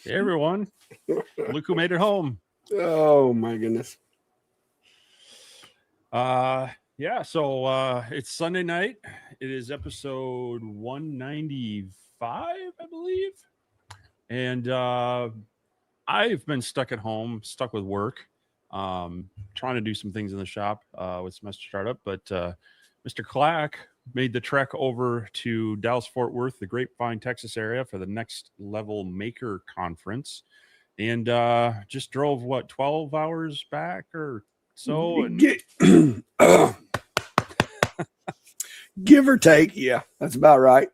Hey everyone, look who made it home. Oh my goodness. So it's Sunday night. It is episode 195, I believe. And I've been stuck at home, stuck with work, trying to do some things in the shop with semester startup. But Mr. Clack made the trek over to Dallas Fort Worth, the Grapevine, Texas area for the Next Level Maker Conference. And just drove 12 hours back or so, and give or take, yeah, that's about right.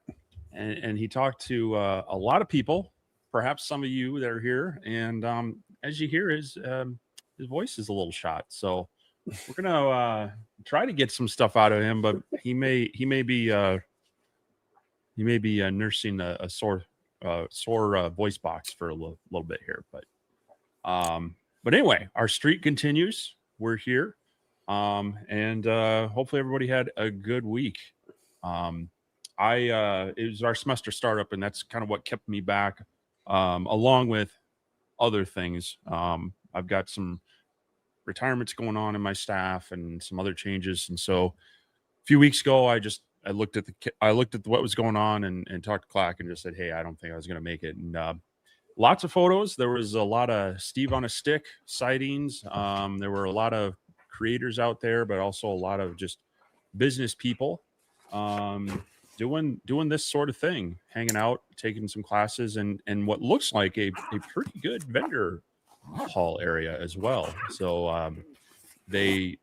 And he talked to a lot of people, perhaps some of you that are here, and as you hear, his voice is a little shot, so we're gonna try to get some stuff out of him, but he may be nursing a sore voice box for a little bit here, but anyway, our streak continues. We're here. And hopefully everybody had a good week. It was our semester startup, and that's kind of what kept me back, along with other things. I've got some retirements going on in my staff and some other changes. And so a few weeks ago, I looked at what was going on and talked to Clack and just said, hey, I don't think I was going to make it. And lots of photos. There was a lot of Steve on a stick sightings. There were a lot of creators out there, but also a lot of just business people doing this sort of thing, hanging out, taking some classes, and what looks like a pretty good vendor hall area as well. So they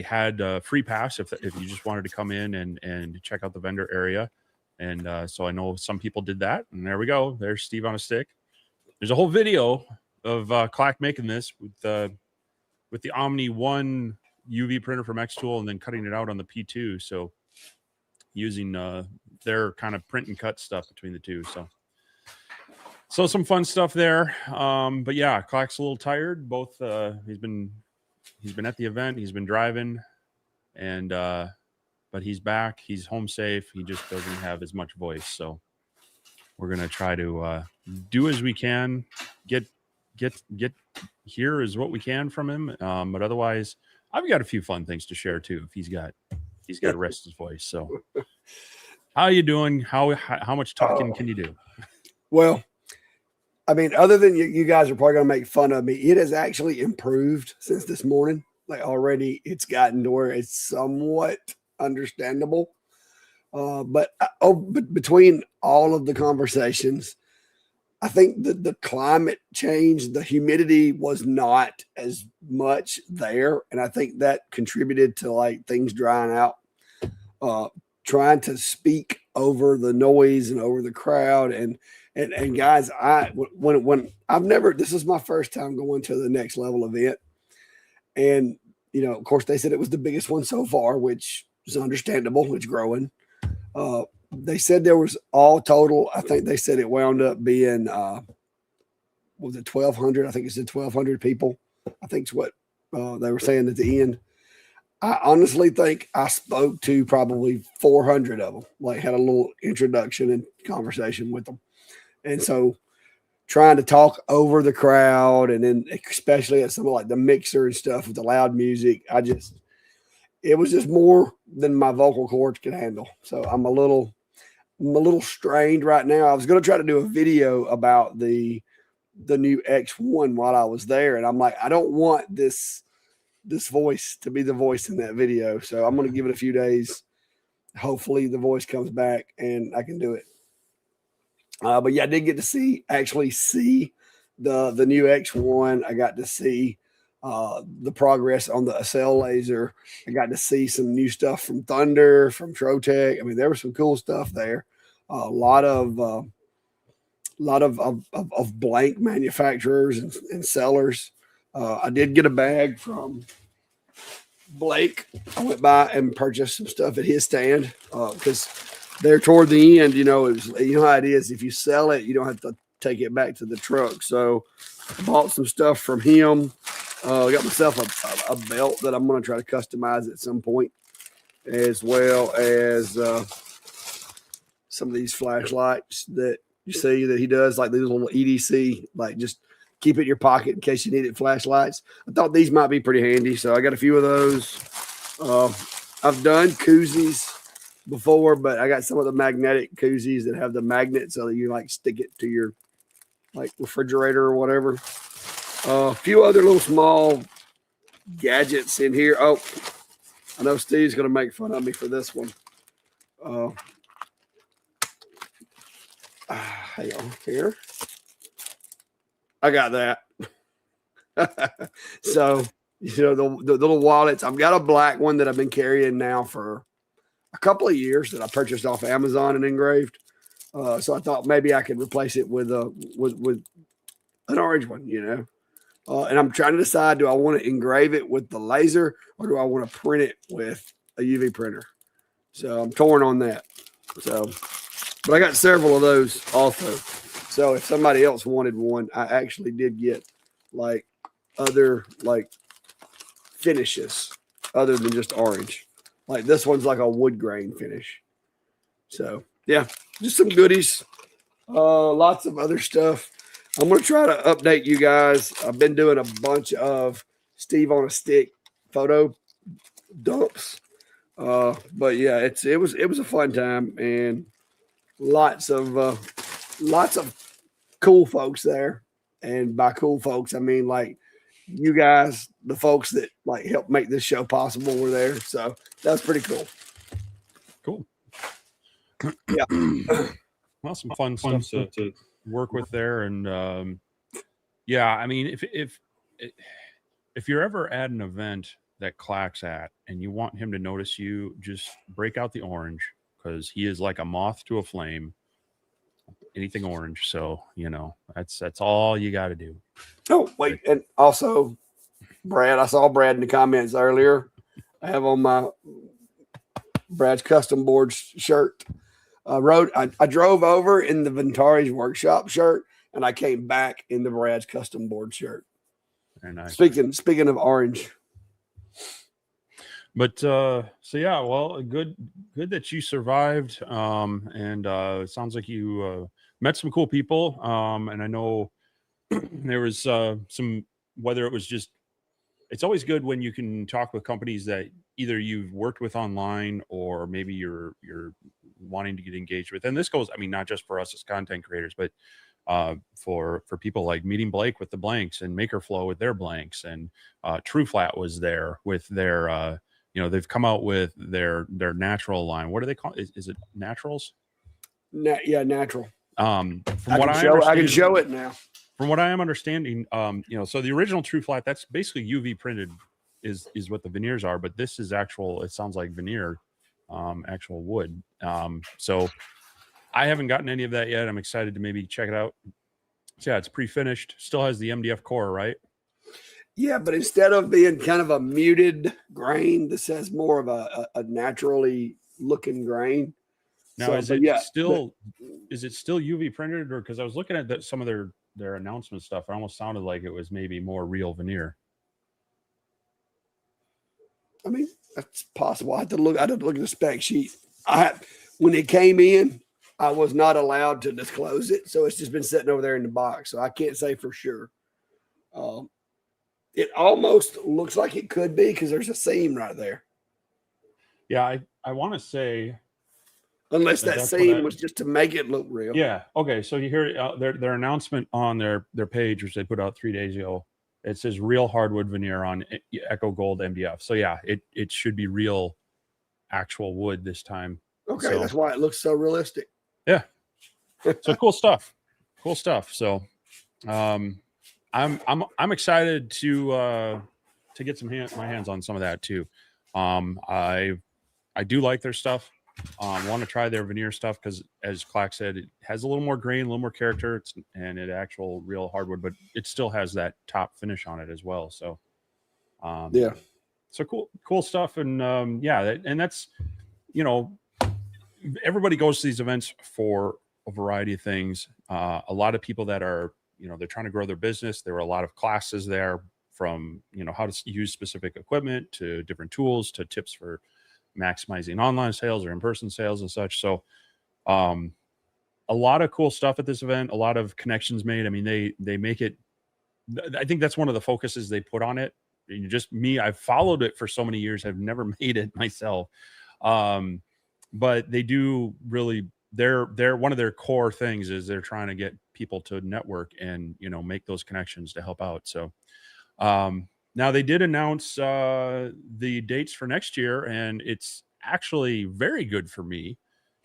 had a free pass if you just wanted to come in and check out the vendor area. And so I know some people did that. And there we go. There's Steve on a stick. There's a whole video of Clack making this with the Omni 1 UV printer from X-Tool and then cutting it out on the P2. So using their kind of print and cut stuff between the two. So some fun stuff there. But yeah, Clack's a little tired. Both he's been at the event, he's been driving, and but he's back. He's home safe. He just doesn't have as much voice. So we're gonna try to do as we can, get here is what we can from him. But otherwise, I've got a few fun things to share too. If he's got to rest his voice. So how you doing? How much talking can you do? Well, I mean, other than you guys are probably going to make fun of me, it has actually improved since this morning. Like already it's gotten to where it's somewhat understandable. But between all of the conversations, I think the climate change, the humidity was not as much there. And I think that contributed to like things drying out, trying to speak over the noise and over the crowd. And guys, this is my first time going to the Next Level event. And, of course they said it was the biggest one so far, which is understandable. It's growing. They said there was all total, I think they said it wound up being, was it 1,200? I think it said 1,200 people. I think it's what they were saying at the end. I honestly think I spoke to probably 400 of them, like had a little introduction and conversation with them. And so trying to talk over the crowd, and then especially at some of like the mixer and stuff with the loud music, it was just more than my vocal cords could handle. So I'm a little strained right now. I was going to try to do a video about the new X1 while I was there. And I'm like, I don't want this voice to be the voice in that video. So I'm going to give it a few days. Hopefully the voice comes back and I can do it. But yeah, I did get to actually see the new X1. I got to see the progress on the Acel laser. I got to see some new stuff from Thunder, from Trotec. I mean, there was some cool stuff there. A lot of a lot of blank manufacturers and sellers. I did get a bag from Blake. I went by and purchased some stuff at his stand because there toward the end, it was, how it is. If you sell it, you don't have to take it back to the truck. So I bought some stuff from him. I got myself a belt that I'm going to try to customize at some point, as well as some of these flashlights that you see that he does, like these little EDC, like just keep it in your pocket in case you need it flashlights. I thought these might be pretty handy, so I got a few of those. I've done koozies before, but I got some of the magnetic koozies that have the magnet so that you like stick it to your like refrigerator or whatever. A few other little small gadgets in here. Oh, I know Steve's going to make fun of me for this one. Hang on here. I got that. So, the little wallets. I've got a black one that I've been carrying now for a couple of years that I purchased off Amazon and engraved. So I thought maybe I could replace it with an orange one, and I'm trying to decide, do I want to engrave it with the laser or do I want to print it with a UV printer? So I'm torn on that. So, but I got several of those also. So if somebody else wanted one, I actually did get like other like finishes other than just orange. Like this one's like a wood grain finish. So yeah, just some goodies. Lots of other stuff. I'm going to try to update you guys. I've been doing a bunch of Steve on a stick photo dumps. But yeah, it was a fun time and lots of cool folks there. And by cool folks, I mean like you guys, the folks that like helped make this show possible were there. So that's pretty cool. Cool. Yeah. Well, some fun stuff to work with there. And yeah, I mean, if you're ever at an event that Clack's at and you want him to notice you, just break out the orange because he is like a moth to a flame. Anything orange. So, that's all you got to do. Oh, wait. And also, Brad, I saw Brad in the comments earlier. I have on my Brad's Custom Boards shirt. I drove over in the Vintage Workshop shirt and I came back in the Brad's Custom Board shirt. Very nice. Speaking of orange. But so yeah, well, good that you survived. And it sounds like you met some cool people. And I know there was some, whether it was just, it's always good when you can talk with companies that either you've worked with online or maybe you're wanting to get engaged with. And this goes, I mean, not just for us as content creators, but for people like meeting Blake with the blanks and Makerflow with their blanks, and True Flat was there with their they've come out with their natural line. What do they call it? Is it naturals? Yeah, natural. From I what I can show it now. From what I am understanding, so the original True Flat, that's basically UV printed is what the veneers are, but this is actual, it sounds like veneer, actual wood. So I haven't gotten any of that yet. I'm excited to maybe check it out. So yeah, it's pre-finished, still has the MDF core, right? Yeah, but instead of being kind of a muted grain, this has more of a naturally looking grain. Now, so, is it still UV printed, or because I was looking at some of their announcement stuff, it almost sounded like it was maybe more real veneer. I mean, that's possible. I had to look at the spec sheet. When it came in, I was not allowed to disclose it, so it's just been sitting over there in the box. So I can't say for sure. It almost looks like it could be because there's a seam right there. Yeah, I want to say, unless that seam was just to make it look real. Yeah. Okay. So you hear their announcement on their page, which they put out 3 days ago. It says real hardwood veneer on Echo Gold MDF. So yeah, it should be real, actual wood this time. Okay, so that's why it looks so realistic. Yeah. So cool stuff. Cool stuff. So, I'm excited to get my hands on some of that too. I do like their stuff. Want to try their veneer stuff because, as Clack said, it has a little more grain, a little more character, and it actual real hardwood, but it still has that top finish on it as well. So, Yeah. so cool stuff. And yeah, and that's, you know, everybody goes to these events for a variety of things. A lot of people that are, you know, they're trying to grow their business. There were a lot of classes there, from, you know, how to use specific equipment to different tools to tips for maximizing online sales or in-person sales and such. So um, a lot of cool stuff at this event, a lot of connections made. I mean, they make it, I think that's one of the focuses they put on it. And just me, I've followed it for so many years. I've never made it myself. Um, but they do really, they're one of their core things is they're trying to get people to network and, you know, make those connections to help out. So now they did announce the dates for next year, and it's actually very good for me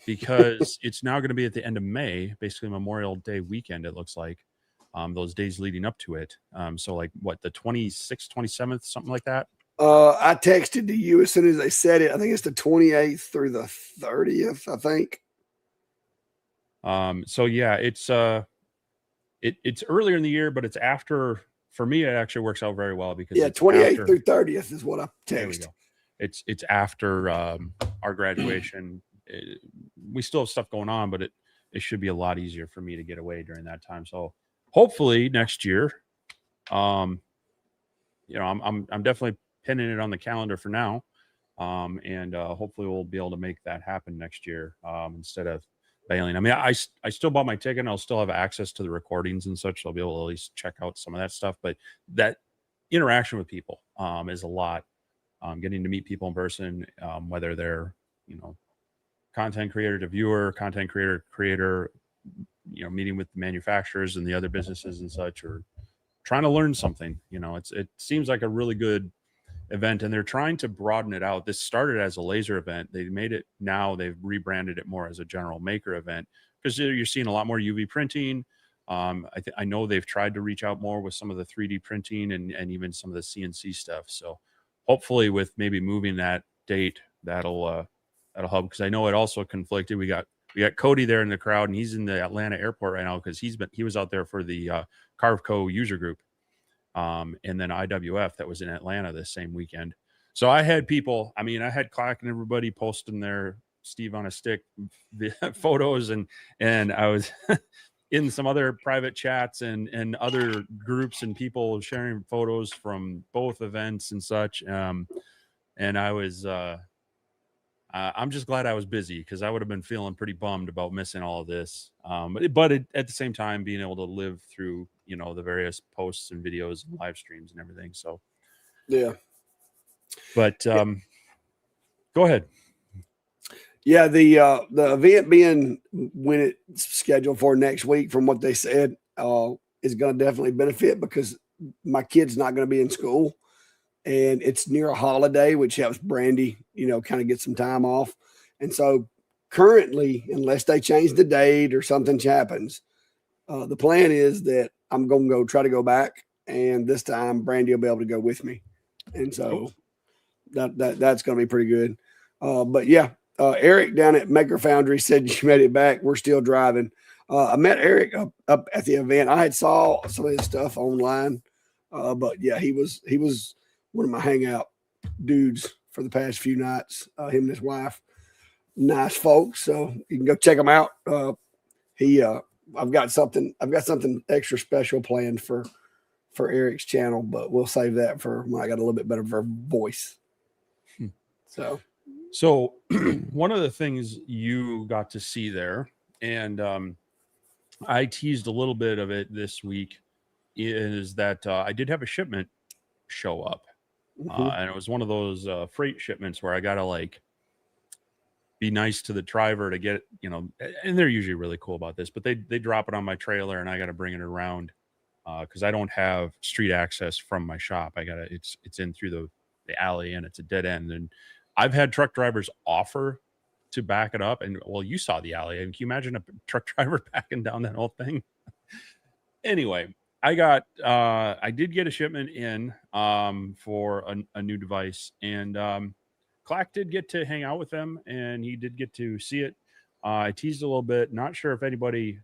because it's now going to be at the end of May, basically Memorial Day weekend. It looks like those days leading up to it. So like what, the 26th, 27th, something like that. I texted to you as soon as they said it. I think it's the 28th through the 30th, I think. So yeah, it's earlier in the year, but it's after. For me, it actually works out very well because Yeah, it's 28th after. through 30th is what I There we text. go. It's after our graduation. We still have stuff going on, but it should be a lot easier for me to get away during that time. So hopefully next year, um, you know, I'm definitely pinning it on the calendar for now, and hopefully we'll be able to make that happen next year instead of bailing. I mean, I still bought my ticket, and I'll still have access to the recordings and such. So I'll be able to at least check out some of that stuff. But that interaction with people is a lot. Getting to meet people in person, whether they're, you know, content creator to viewer, content creator to creator, you know, meeting with the manufacturers and the other businesses and such, or trying to learn something. You know, it seems like a really good event, and they're trying to broaden it out. This started as a laser event. They made it, now they've rebranded it more as a general maker event because you're seeing a lot more UV printing. I know they've tried to reach out more with some of the 3D printing and even some of the CNC stuff. So hopefully with maybe moving that date, that'll help, because I know it also conflicted. We got Cody there in the crowd, and he's in the Atlanta airport right now because he was out there for the Carveco user group, and then IWF that was in Atlanta this same weekend. So I had people, I mean, I had Clack and everybody posting their Steve on a stick photos, and I was in some other private chats and other groups and people sharing photos from both events and such. And I was I'm just glad I was busy because I would have been feeling pretty bummed about missing all of this. At the same time, being able to live through, you know, the various posts and videos and live streams and everything. So, Yeah. but go ahead. Yeah, the event being when it's scheduled for next week, from what they said, is going to definitely benefit because my kid's not going to be in school, and it's near a holiday, which helps Brandy, you know, kind of get some time off. And so, currently, unless they change the date or something happens, the plan is that I'm going to go try to go back, and this time Brandy will be able to go with me, and so that's going to be pretty good. But yeah, Eric down at Maker Foundry said you made it back. We're still driving. I met Eric up at the event. I had saw some of his stuff online, but yeah, he was one of my hangout dudes for the past few nights. Him and his wife, nice folks. So you can go check them out. He I've got something extra special planned for Eric's channel, but we'll save that for when I got a little bit better of a voice. So one of the things you got to see there, and I teased a little bit of it this week, is that I did have a shipment show up. And it was one of those freight shipments where I got to like be nice to the driver to get, you know, and they're usually really cool about this, but they drop it on my trailer and I got to bring it around because I don't have street access from my shop. It's in through the alley, and it's a dead end. And I've had truck drivers offer to back it up, and well, you saw the alley. And can you imagine a truck driver backing down that whole thing? Anyway, I did get a shipment in for a new device, and Clack did get to hang out with them, and he did get to see it. I teased a little bit. Not sure if anybody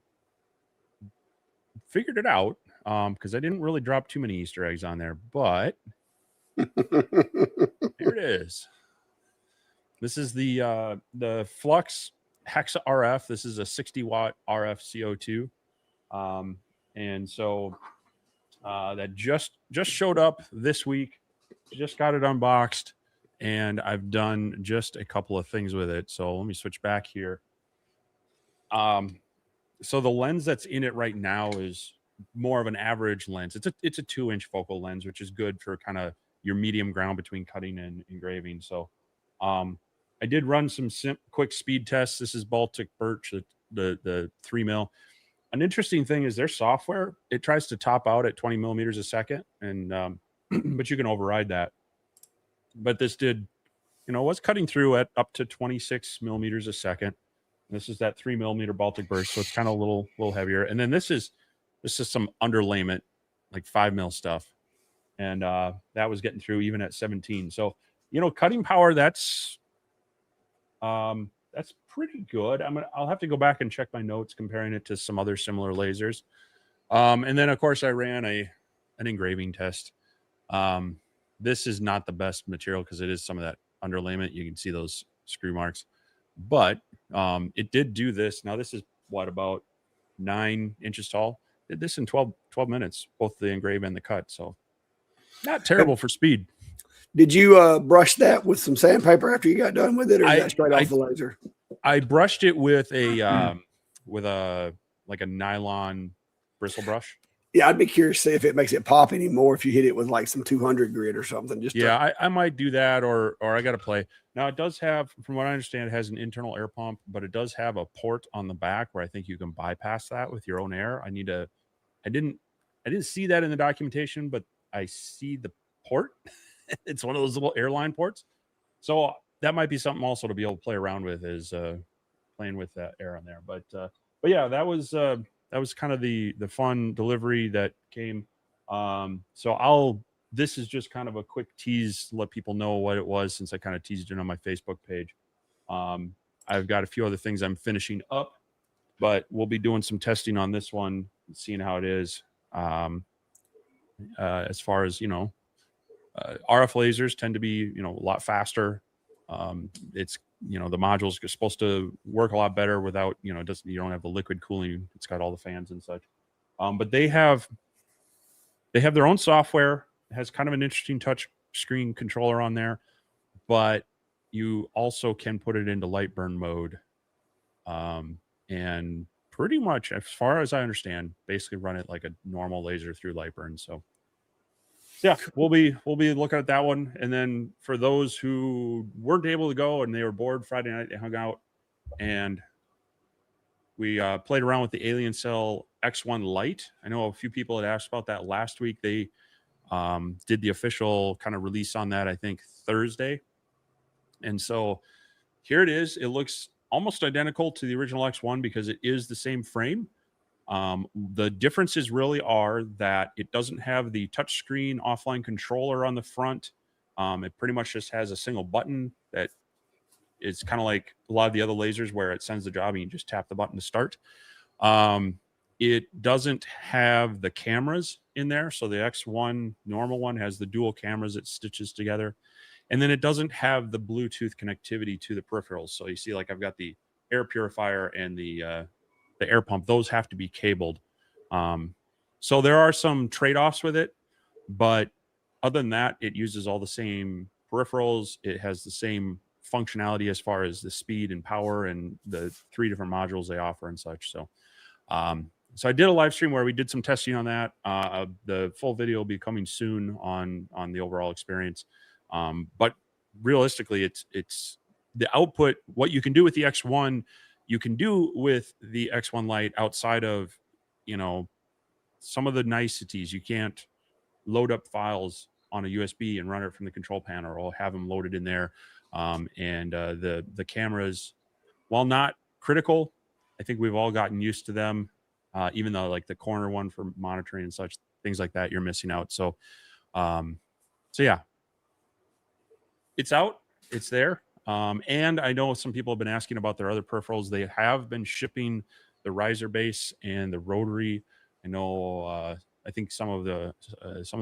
figured it out, because I didn't really drop too many Easter eggs on there, but here it is. This is the Flux Hexa RF. This is a 60-watt RF CO2, and so that just showed up this week. Just got it unboxed, and I've done just a couple of things with it. So let me switch back here. So the lens that's in it right now is more of an average lens. It's a 2-inch focal lens, which is good for kind of your medium ground between cutting and engraving. So I did run some quick speed tests. This is Baltic Birch, the 3 mil. An interesting thing is their software, it tries to top out at 20 millimeters a second, and but you can override that. But this did, was cutting through at up to 26 millimeters a second. This is that 3 millimeter Baltic Birch, so it's kind of a little heavier. And then this is some underlayment, like 5 mil stuff, and that was getting through even at 17. So cutting power, that's pretty good. I'll have to go back and check my notes comparing it to some other similar lasers. And then of course I ran an engraving test. This is not the best material because it is some of that underlayment. You can see those screw marks, but it did do this. Now this is about 9 inches tall. Did this in 12 minutes, both the engrave and the cut. So not terrible for speed. Did you brush that with some sandpaper after you got done with it, or is that straight off the laser? I brushed it with a like a nylon bristle brush. Yeah, I'd be curious to see if it makes it pop anymore if you hit it with like some 200 grit or something. I might do that, or I got to play. Now it does have, from what I understand, it has an internal air pump, but it does have a port on the back where I think you can bypass that with your own air. I didn't see that in the documentation, but I see the port. It's one of those little airline ports. So that might be something also to be able to play around with, is playing with that air on there. But yeah, that was kind of the fun delivery that came. So this is just kind of a quick tease to let people know what it was, since I kind of teased it on my Facebook page. I've got a few other things I'm finishing up, but we'll be doing some testing on this one, seeing how it is. As far as, RF lasers tend to be, a lot faster. It's, the modules are supposed to work a lot better without, you don't have the liquid cooling. It's got all the fans and such. But they have their own software. It has kind of an interesting touch screen controller on there, but you also can put it into light burn mode. And pretty much, as far as I understand, basically run it like a normal laser through light burn. So yeah, we'll be looking at that one. And then for those who weren't able to go and they were bored Friday night, they hung out and we played around with the Alien Cell X1 Lite. I know a few people had asked about that last week. They did the official kind of release on that, I think Thursday. And so here it is. It looks almost identical to the original X1 because it is the same frame. The differences really are that it doesn't have the touchscreen offline controller on the front. It pretty much just has a single button that is kind of like a lot of the other lasers where it sends the job and you just tap the button to start. It doesn't have the cameras in there. So the X1 normal one has the dual cameras it stitches together. And then it doesn't have the Bluetooth connectivity to the peripherals. So you see, like, I've got the air purifier and the air pump. Those have to be cabled. So there are some trade-offs with it, but other than that, it uses all the same peripherals. It has the same functionality as far as the speed and power and the 3 different modules they offer and such. So so I did a live stream where we did some testing on that. The full video will be coming soon on the overall experience. But realistically, it's the output. What you can do with the X1, you can do with the X1 Lite outside of, some of the niceties. You can't load up files on a USB and run it from the control panel, or have them loaded in there. And the cameras, while not critical, I think we've all gotten used to them. Even though, like, the corner one for monitoring and such things like that, you're missing out. So yeah, it's out. it's there. And I know some people have been asking about their other peripherals. They have been shipping the riser base and the rotary. I know. I think some of the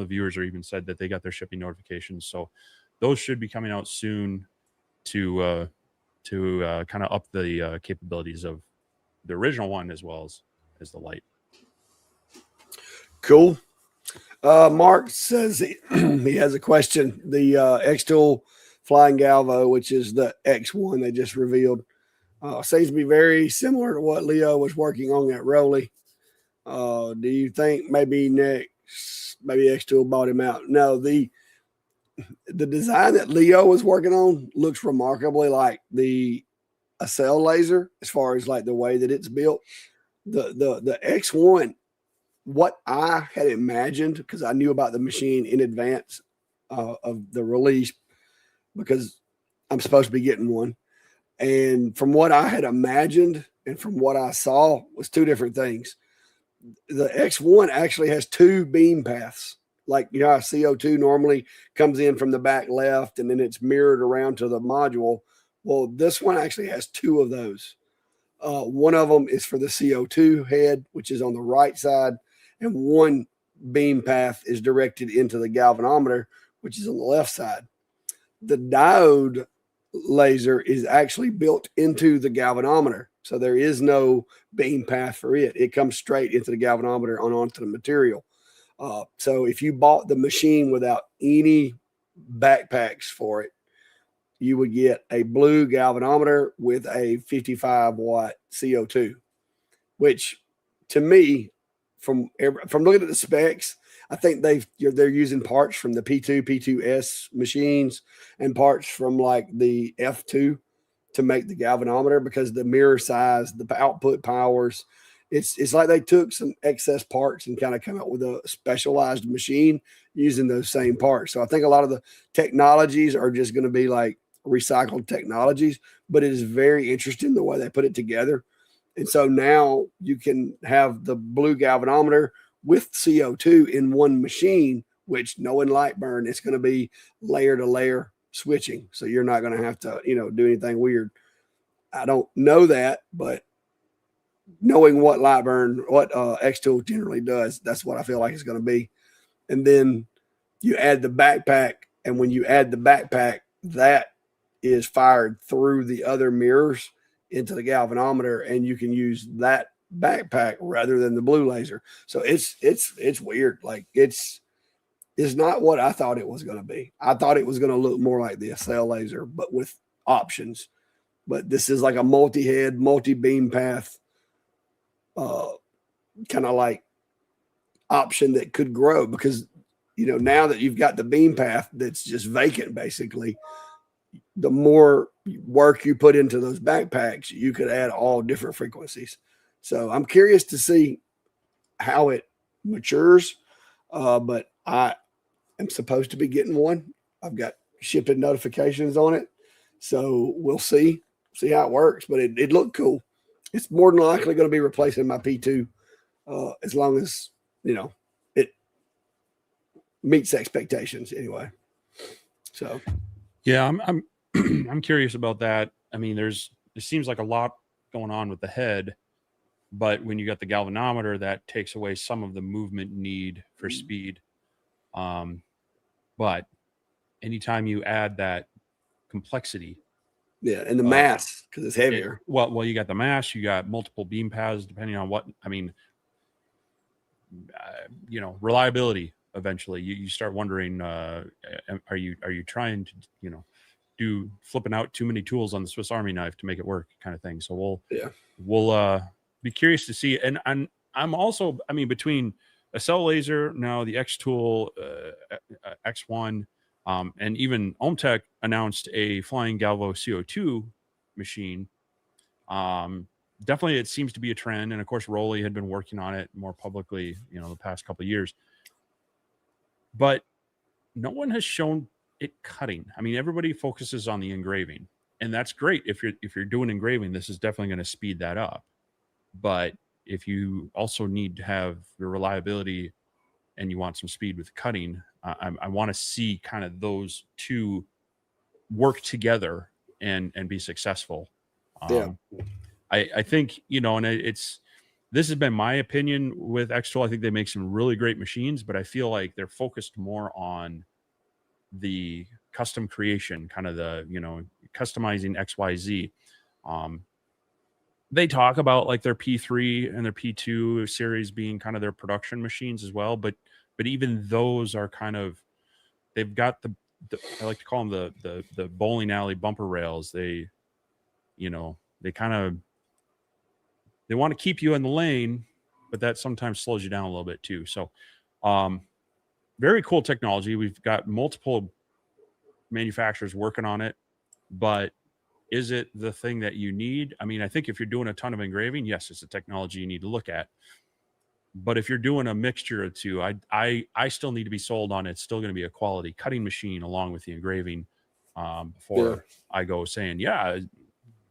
viewers are even said that they got their shipping notifications. So those should be coming out soon to kind of up the capabilities of the original one as well as the light. Cool. Mark says he has a question. The X-Tool Flying Galvo, which is the X1 they just revealed, seems to be very similar to what Leo was working on at Rowley. Do you think maybe X-Tool bought him out? No, the design that Leo was working on looks remarkably like the Acel laser as far as like the way that it's built. The X1, what I had imagined, because I knew about the machine in advance of the release, because I'm supposed to be getting one. And from what I had imagined and from what I saw was two different things. The X1 actually has two beam paths. Like, you know, how CO2 normally comes in from the back left and then it's mirrored around to the module. Well, this one actually has two of those. One of them is for the CO2 head, which is on the right side, and one beam path is directed into the galvanometer, which is on the left side. The diode laser is actually built into the galvanometer, so there is no beam path for it. It comes straight into the galvanometer onto the material. So if you bought the machine without any backpacks for it, you would get a blue galvanometer with a 55 watt CO2, which to me, from looking at the specs, I think they're using parts from the P2, P2S machines and parts from like the F2 to make the galvanometer, because the mirror size, the output powers, it's like they took some excess parts and kind of come up with a specialized machine using those same parts. So I think a lot of the technologies are just going to be like recycled technologies, but it is very interesting the way they put it together. And so now you can have the blue galvanometer with CO2 in one machine, which knowing Lightburn, it's going to be layer to layer switching. So you're not going to have to, do anything weird. I don't know that, but knowing what X-Tool generally does, that's what I feel like it's going to be. And then you add the backpack, and when you add the backpack, that is fired through the other mirrors into the galvanometer, and you can use that backpack rather than the blue laser. So it's weird. Like it's not what I thought it was going to be. I thought it was going to look more like the Acel laser, but with options. But this is like a multi-head, multi-beam path, kind of like option that could grow, because now that you've got the beam path that's just vacant, basically, the more work you put into those backpacks, you could add all different frequencies. So I'm curious to see how it matures. But I am supposed to be getting one. I've got shipping notifications on it. So we'll see how it works. But it looked cool. It's more than likely going to be replacing my P2, as long as, it meets expectations anyway. So. Yeah, I'm I'm curious about that. I mean, there seems like a lot going on with the head, but when you got the galvanometer, that takes away some of the movement need for speed. But anytime you add that complexity, and the mass, because it's heavier. Well, you got the mass, you got multiple beam paths, depending on what. I mean, reliability. Eventually, you start wondering, are you trying to do flipping out too many tools on the Swiss Army knife to make it work, kind of thing. So we'll be curious to see. And I'm also, between Acel laser, now the X-Tool, X1, and even Ohmtech announced a flying Galvo CO2 machine. Definitely, it seems to be a trend. And of course, Rowley had been working on it more publicly, the past couple of years. But no one has shown it cutting. Everybody focuses on the engraving, and that's great. If you're doing engraving, this is definitely going to speed that up. But if you also need to have the reliability and you want some speed with cutting, I want to see kind of those two work together and be successful. Yeah. I think, and this has been my opinion with Xtool. I think they make some really great machines, but I feel like they're focused more on the custom creation, kind of the, customizing XYZ. They talk about like their P3 and their P2 series being kind of their production machines as well, but even those are kind of, they've got the I like to call them the bowling alley bumper rails. They, they kind of, they want to keep you in the lane, but that sometimes slows you down a little bit too. So, very cool technology. We've got multiple manufacturers working on it, but is it the thing that you need? I mean, I think if you're doing a ton of engraving, yes, it's a technology you need to look at. But if you're doing a mixture of two, I still need to be sold on it's still going to be a quality cutting machine along with the engraving, before I go saying, yeah,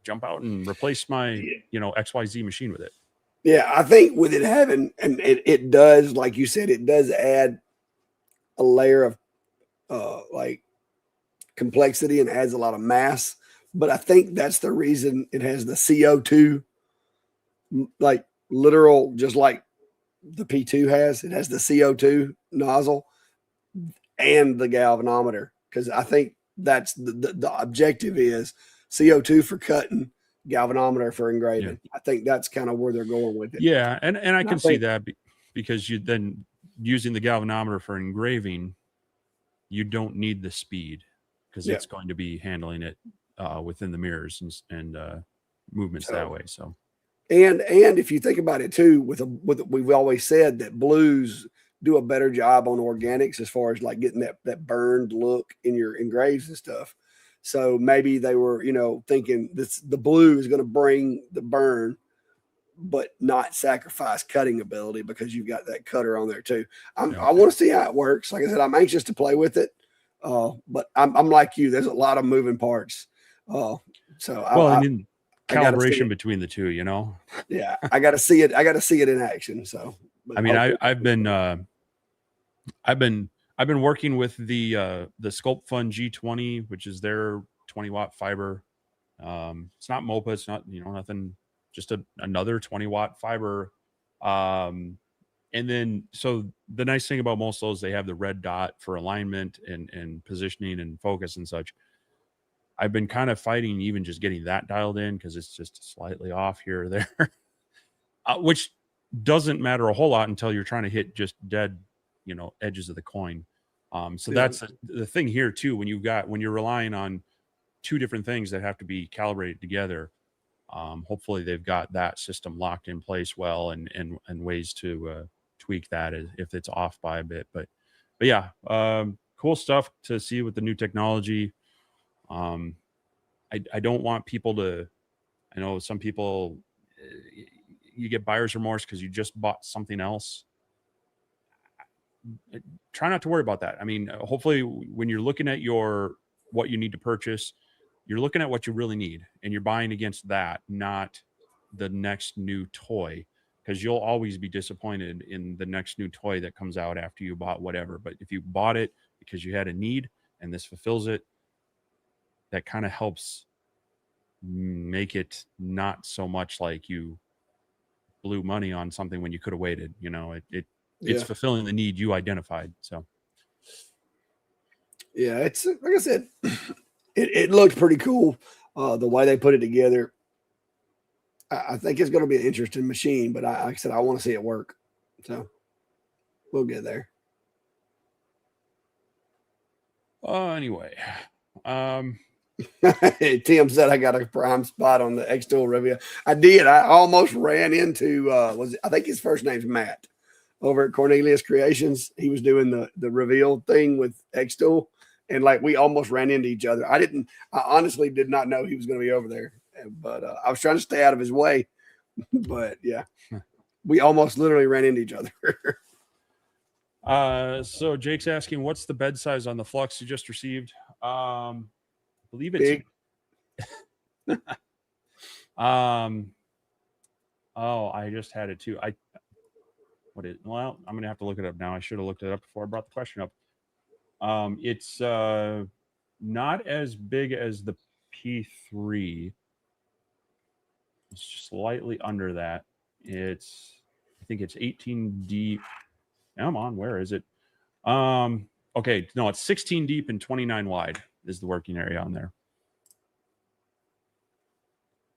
jump out and replace my, XYZ machine with it. Yeah, I think with it having, and it does, like you said, it does add a layer of like complexity and adds a lot of mass. But I think that's the reason it has the CO2, like literal, just like the P2 has. It has the CO2 nozzle and the galvanometer, because I think that's the objective is CO2 for cutting, galvanometer for engraving. I think that's kind of where they're going with it. Yeah, and I can see that because you then using the galvanometer for engraving, you don't need the speed because it's going to be handling it within the mirrors and movements that way. So, and if you think about it too, with we've always said that blues do a better job on organics as far as like getting that burned look in your engraves and stuff. So maybe they were, thinking the blue is going to bring the burn, but not sacrifice cutting ability because you've got that cutter on there too. I want to see how it works. Like I said, I'm anxious to play with it. But I'm like you. There's a lot of moving parts. Calibration between the two, Yeah, I got to see it. I got to see it in action. So, I mean, I've been working with the Sculpt Fun G20, which is their 20-watt fiber. It's not MOPA. It's not, nothing, just another 20-watt fiber. And then, so the nice thing about most of those, they have the red dot for alignment and positioning and focus and such. I've been kind of fighting even just getting that dialed in because it's just slightly off here or there, which doesn't matter a whole lot until you're trying to hit just dead, edges of the coin. That's the thing here too. When you're relying on two different things that have to be calibrated together, hopefully they've got that system locked in place well and ways to tweak that if it's off by a bit. But yeah, cool stuff to see with the new technology. I don't want people to, I know some people, you get buyer's remorse because you just bought something else. Try not to worry about that. I mean, hopefully when you're looking at what you need to purchase, you're looking at what you really need and you're buying against that, not the next new toy, because you'll always be disappointed in the next new toy that comes out after you bought whatever. But if you bought it because you had a need and this fulfills it, that kind of helps make it not so much like you blew money on something when you could have waited. It's fulfilling the need you identified. So yeah, it's like I said, it looked pretty cool. The way they put it together, I think it's going to be an interesting machine. But like I said, I want to see it work. So we'll get there. Anyway, Tim said I got a prime spot on the Xtool review. I did. I almost ran into I think his first name's Matt over at Cornelius Creations. He was doing the reveal thing with Xtool, and like we almost ran into each other. I honestly did not know he was going to be over there, but I was trying to stay out of his way. But yeah, we almost literally ran into each other. So Jake's asking, what's the bed size on the Flux you just received? I believe it's big. Oh, I just had it too. Well, I'm gonna have to look it up now. I should have looked it up before I brought the question up. It's not as big as the P3. It's just slightly under that. I think it's 18 deep. Come on, where is it? Okay, no, it's 16 deep and 29 wide is the working area on there.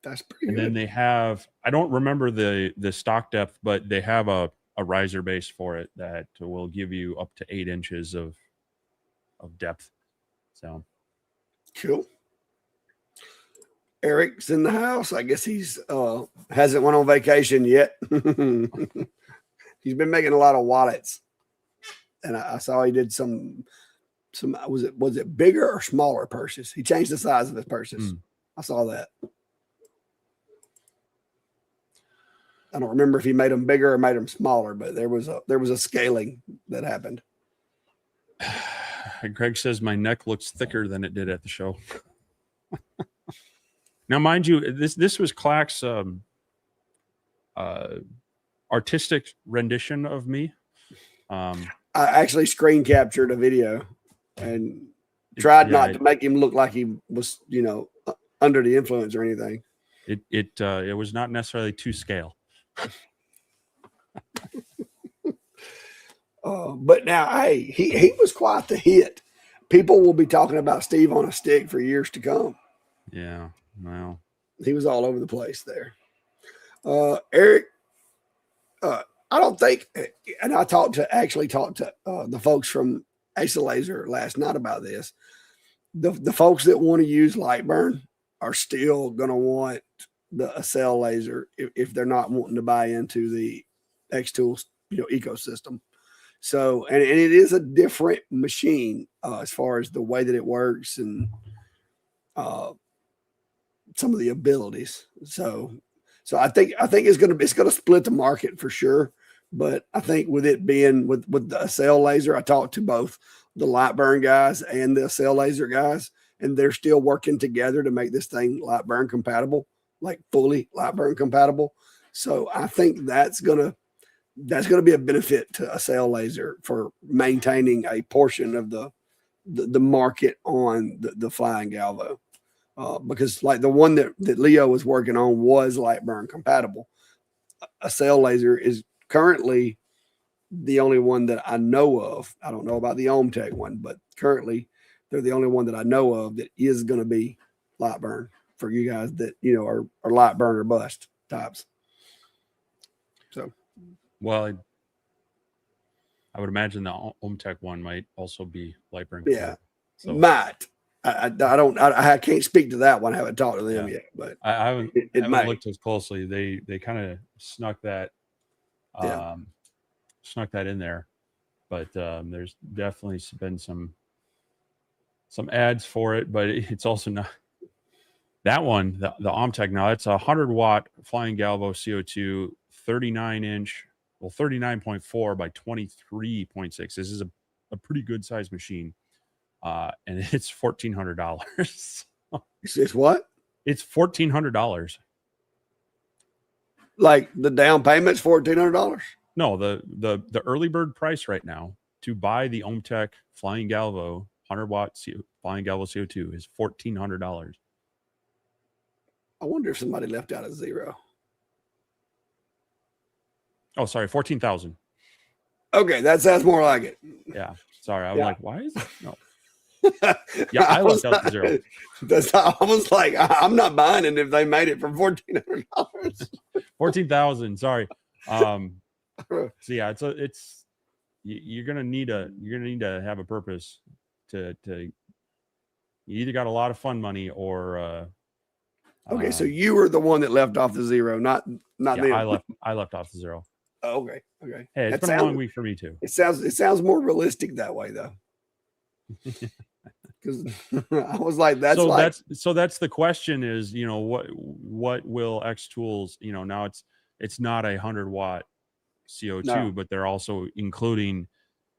That's pretty And good. then they have, I don't remember the stock depth, but they have a riser base for it that will give you up to 8 inches of depth. So Cool. Eric's in the house. I guess he's hasn't went on vacation yet. He's been making a lot of wallets, and I saw he did some. Was it bigger or smaller purses? He changed the size of his purses. I saw that. I don't remember if he made them bigger or made them smaller, but there was a scaling that happened. Greg says my neck looks thicker than it did at the show. Now, mind you, this was Clack's artistic rendition of me. I actually screen captured a video and tried not to make him look like he was, under the influence or anything. It was not necessarily to scale. But now, hey, he was quite the hit. People will be talking about Steve on a stick for years to come. Yeah, well, he was all over the place there. Eric, I don't think, and I talked to the folks from Asa Laser last night about this. The folks that want to use Lightburn are still going to want the Acel laser if they're not wanting to buy into the X Tools ecosystem. So, and it is a different machine as far as the way that it works and some of the abilities. So I think it's gonna split the market for sure. But I think with it being with the Acel laser, I talked to both the Lightburn guys and the Acel laser guys, and they're still working together to make this thing Lightburn compatible, like fully Lightburn compatible. So I think that's gonna be a benefit to Acel laser for maintaining a portion of the market on the flying Galvo. Because like the one that Leo was working on was Lightburn compatible. Acel laser is currently the only one that I know of. I don't know about the OhmTech one, but currently they're the only one that I know of that is going to be Lightburn for you guys that are Lightburn or bust types. So, well, I would imagine the OhmTech one might also be Lightburn. Yeah, so. Might. I can't speak to that one. I haven't talked to them yet, but I haven't looked as closely. They kind of snuck that in there, but there's definitely been some ads for it, but it's also not that one. The OhmTech now it's a 100-watt flying Galvo CO2 39-inch, 39.4 by 23.6. This is a pretty good size machine. And it's $1,400. It's what? It's $1,400. Like the down payment's $1,400? No, the early bird price right now to buy the OhmTech Flying Galvo 100-watt Flying Galvo CO2 is $1,400. I wonder if somebody left out a zero. Oh, sorry, 14,000. Okay, that sounds more like it. Yeah, sorry, I was like, why is it? No. Yeah, I left out the zero. I was like, I'm not buying it if they made it for $1,400. 14,000. Sorry. So yeah, it's you're gonna need to have a purpose to you either got a lot of fun money or okay. So you were the one that left off the zero, not them. I left off the zero. Oh, okay. Hey, it's been a long week for me too. It sounds more realistic that way though. Because I was like, that's the question is, what will X Tools, now it's not 100-watt CO2, but they're also including,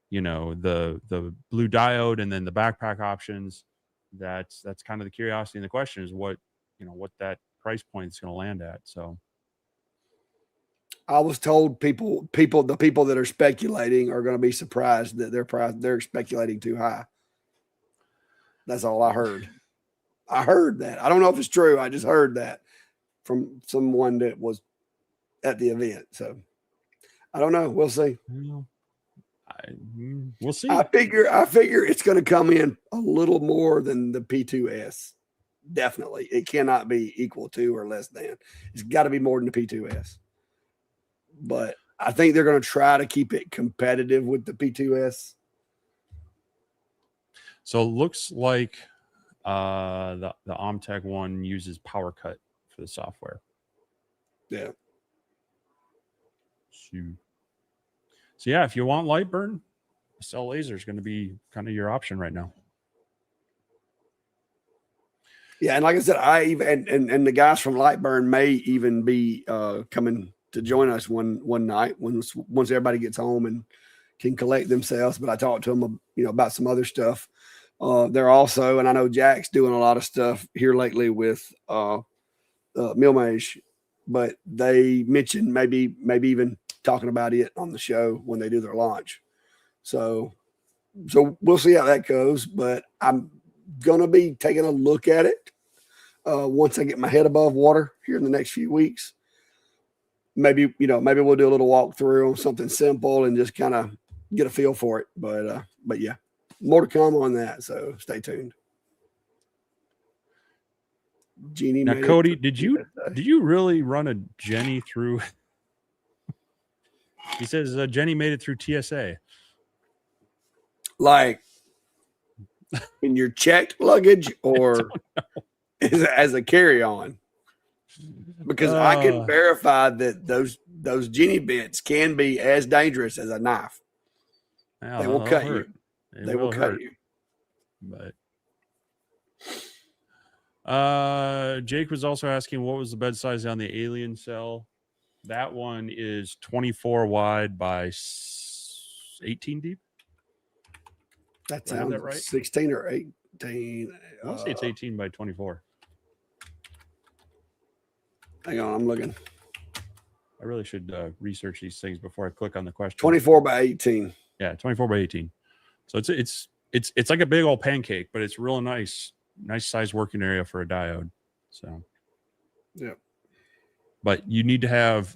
the blue diode and then the backpack options. That's kind of the curiosity, and the question is what that price point is going to land at. So I was told the people that are speculating are going to be surprised that they're speculating too high. That's all I heard. I heard that. I don't know if it's true. I just heard that from someone that was at the event. So I don't know. We'll see. We'll see. I figure it's going to come in a little more than the P2S. Definitely. It cannot be equal to or less than. It's got to be more than the P2S. But I think they're going to try to keep it competitive with the P2S. So it looks like the Omtech one uses Power Cut for the software. Yeah. So yeah, if you want light burn, cell laser is going to be kind of your option right now. Yeah, and like I said, I even and the guys from Lightburn may even be coming to join us one night once everybody gets home and can collect themselves. But I talked to them, about some other stuff. They're also, and I know Jack's doing a lot of stuff here lately with Milmage, but they mentioned maybe even talking about it on the show when they do their launch. So we'll see how that goes. But I'm gonna be taking a look at it once I get my head above water here in the next few weeks. Maybe we'll do a little walkthrough on something simple and just kind of get a feel for it. But yeah, more to come on that. So stay tuned. Jeannie. Now, Cody, did you really run a Jenny through? He says Jenny made it through TSA. Like in your checked luggage or as a carry-on? Because I can verify that those Jenny bits can be as dangerous as a knife. Yeah, they will cut you. They will cut you. But Jake was also asking what was the bed size on the Alien cell. That one is 24 wide by 18 deep. That sounds right? 16 or 18. I want to say it's 18 by 24. Hang on, I'm looking. I really should research these things before I click on the question. 24 by 18. Yeah, 24 by 18. So it's like a big old pancake, but it's real nice size working area for a diode. So yeah. But you need to have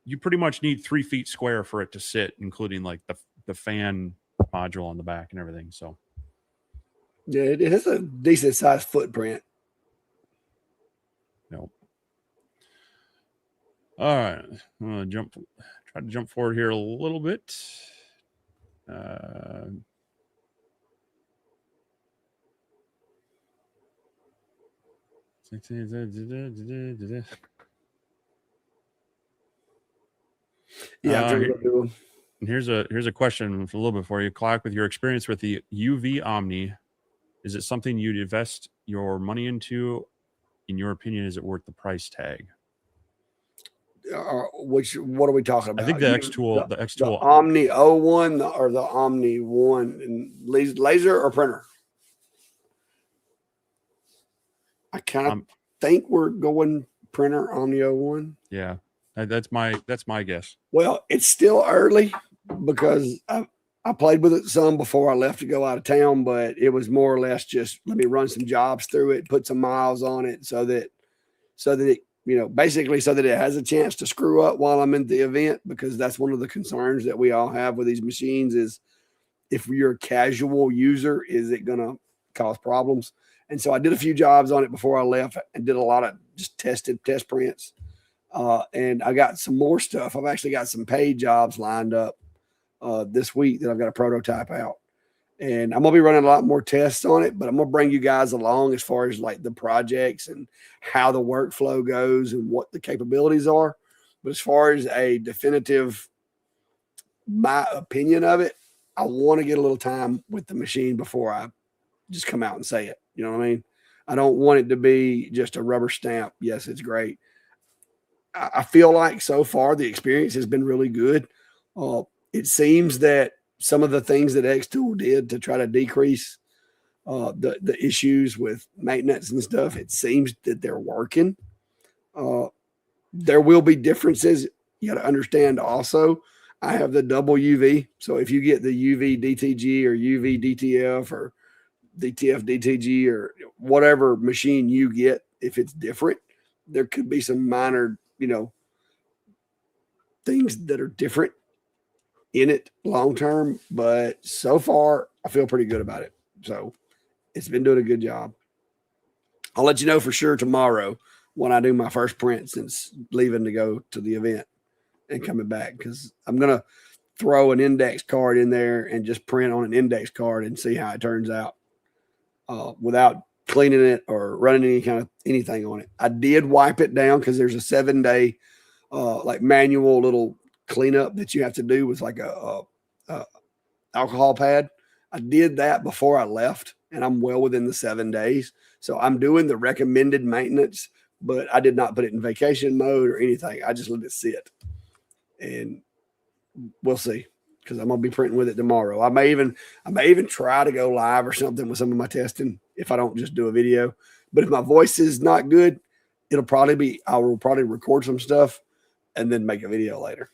you pretty much need 3 feet square for it to sit, including like the fan module on the back and everything. So yeah, it has a decent sized footprint. Nope. All right. I'm going to try to jump forward here a little bit. Yeah, here's a question a little bit for you, Clark. With your experience with the UV Omni, is it something you'd invest your money into? In your opinion, is it worth the price tag? What are we talking about? I think the X-Tool, the Omni 01 or the Omni 1 in laser or printer? I kind of think we're going printer Omni 01. Yeah, that's my guess. Well, it's still early because I played with it some before I left to go out of town, but it was more or less just let me run some jobs through it, put some miles on it so that it, basically so that it has a chance to screw up while I'm in the event, because that's one of the concerns that we all have with these machines is if you're a casual user, is it going to cause problems? And so I did a few jobs on it before I left and did a lot of just test prints. And I got some more stuff. I've actually got some paid jobs lined up this week that I've got a prototype out, and I'm gonna be running a lot more tests on it, but I'm gonna bring you guys along as far as like the projects and how the workflow goes and what the capabilities are. But as far as a definitive, my opinion of it, I want to get a little time with the machine before I just come out and say it. You know what I mean? I don't want it to be just a rubber stamp. Yes, it's great. I feel like so far the experience has been really good. It seems that some of the things that X-Tool did to try to decrease the issues with maintenance and stuff, it seems that they're working. There will be differences. You got to understand also, I have the double UV. So if you get the UV DTG or UV DTF or DTF DTG or whatever machine you get, if it's different, there could be some minor, things that are different in it long term. But so far, I feel pretty good about it. So it's been doing a good job. I'll let you know for sure tomorrow when I do my first print since leaving to go to the event and coming back, because I'm going to throw an index card in there and just print on an index card and see how it turns out without cleaning it or running any kind of anything on it. I did wipe it down because there's a 7-day like manual little cleanup that you have to do with like a alcohol pad. I did that before I left, and I'm well within the 7 days. So I'm doing the recommended maintenance, but I did not put it in vacation mode or anything. I just let it sit, and we'll see, because I'm gonna be printing with it tomorrow. I may even try to go live or something with some of my testing if I don't just do a video. But if my voice is not good, I will probably record some stuff and then make a video later,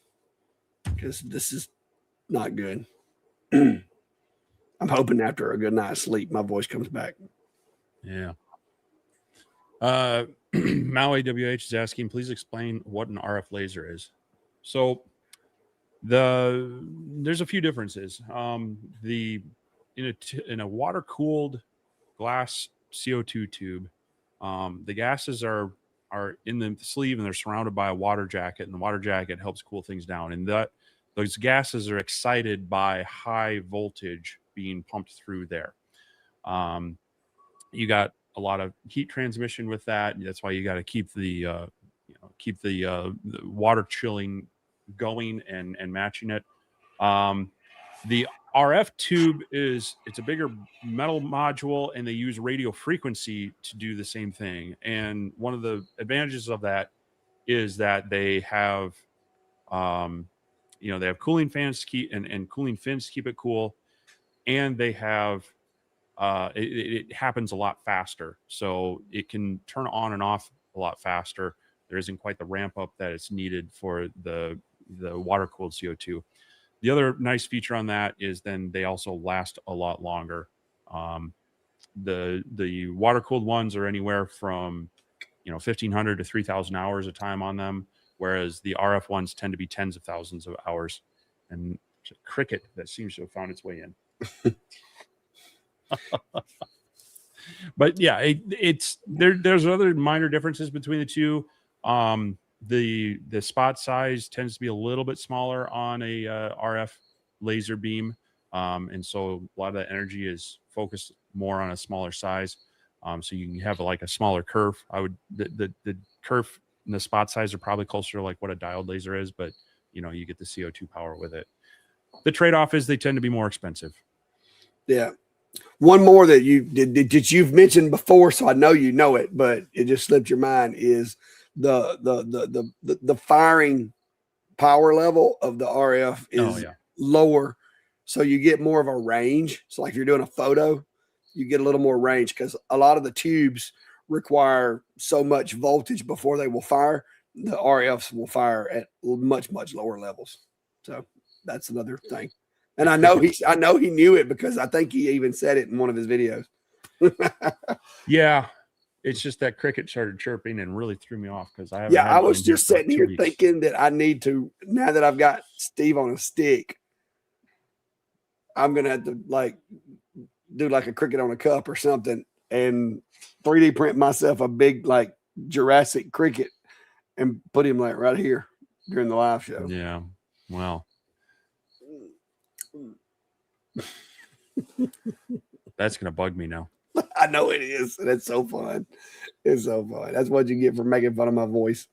because this is not good. I'm hoping after a good night's sleep, my voice comes back. Yeah. Maui WH is asking, please explain what an RF laser is. So there's a few differences. In a water cooled glass CO2 tube, the gases are in the sleeve and they're surrounded by a water jacket, and the water jacket helps cool things down. And those gases are excited by high voltage being pumped through there. You got a lot of heat transmission with that. That's why you got to keep the water chilling going and matching it. The RF tube it's a bigger metal module, and they use radio frequency to do the same thing. And one of the advantages of that is that they have they have cooling fans to keep and cooling fins to keep it cool, and they have it happens a lot faster, so it can turn on and off a lot faster. There isn't quite the ramp up that is needed for the water cooled CO2. The other nice feature on that is then they also last a lot longer. The water cooled ones are anywhere from 1,500 to 3,000 hours of time on them, whereas the RF ones tend to be tens of thousands of hours. And it's a cricket that seems to have found its way in. But yeah, there's other minor differences between the two. The spot size tends to be a little bit smaller on a RF laser beam, and so a lot of that energy is focused more on a smaller size. So you can have like a smaller curve. The curve and the spot size are probably closer to like what a diode laser is, but you get the CO2 power with it. The trade-off is they tend to be more expensive. Yeah. One more that you've mentioned before, so I know you know it, but it just slipped your mind, is the firing power level of the RF is lower, so you get more of a range. So like if you're doing a photo, you get a little more range, because a lot of the tubes require so much voltage before they will fire. The RFs will fire at much lower levels. So that's another thing. And I know he knew it, because I think he even said it in one of his videos. Yeah, it's just that cricket started chirping and really threw me off, because I was just sitting here thinking that I need to, now that I've got Steve on a stick, I'm gonna have to do like a cricket on a cup or something and 3D print myself a big like Jurassic cricket and put him like right here during the live show. Yeah, well. That's gonna bug me now. I know it is. That's so fun. It's so fun. That's what you get for making fun of my voice.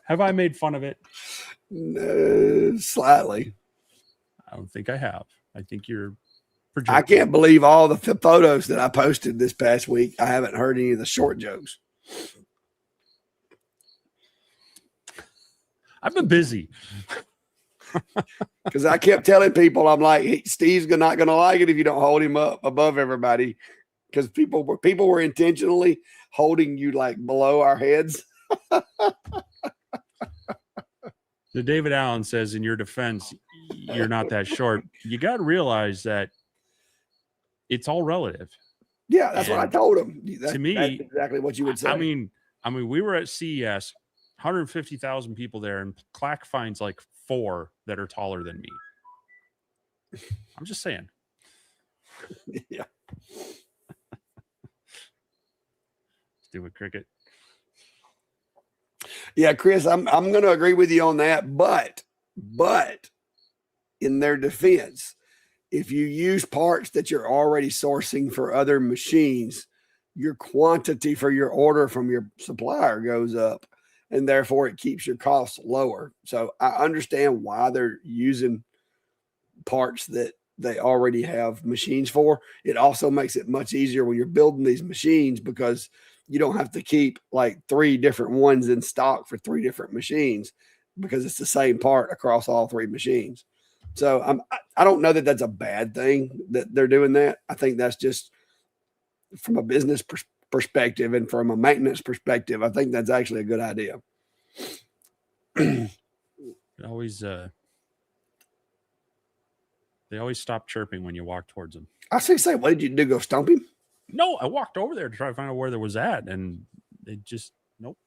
Have I made fun of it? No, slightly. I don't think I have. I think you're projecting. I can't believe all the photos that I posted this past week. I haven't heard any of the short jokes. I've been busy. Because I kept telling people, I'm like, hey, Steve's not going to like it if you don't hold him up above everybody. Because people were intentionally holding you like below our heads. So David Allen says, in your defense, you're not that short. You got to realize that it's all relative. Yeah, that's what I told him. To me, that's exactly what you would say. I mean, we were at CES, 150,000 people there, and Clack finds like 4 that are taller than me. I'm just saying. Yeah. Stupid cricket. Yeah, Chris, I'm going to agree with you on that, but in their defense, if you use parts that you're already sourcing for other machines, your quantity for your order from your supplier goes up, and therefore it keeps your costs lower. So I understand why they're using parts that they already have machines for. It also makes it much easier when you're building these machines because you don't have to keep like 3 different ones in stock for 3 different machines because it's the same part across all 3 machines. So I don't know that that's a bad thing that they're doing that. I think that's just from a business perspective and from a maintenance perspective. I think that's actually a good idea. They always stop chirping when you walk towards them. I say, what did you do? Go stump him? No, I walked over there to try to find out where there was at, and they just nope.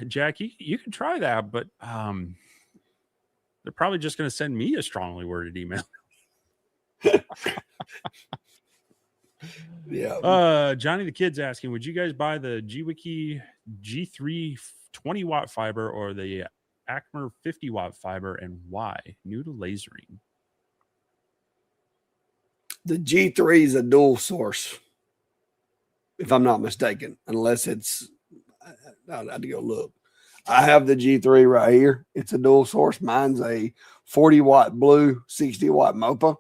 Jackie, you can try that, but they're probably just going to send me a strongly worded email. Yeah. Johnny the Kid's asking, would you guys buy the GWiki G3 20-watt fiber or the Acmer 50-watt fiber, and why? New to lasering. The G3 is a dual source, if I'm not mistaken, unless it's, I'd have to go look. I have the G3 right here. It's a dual source. Mine's a 40-watt blue, 60-watt MOPA.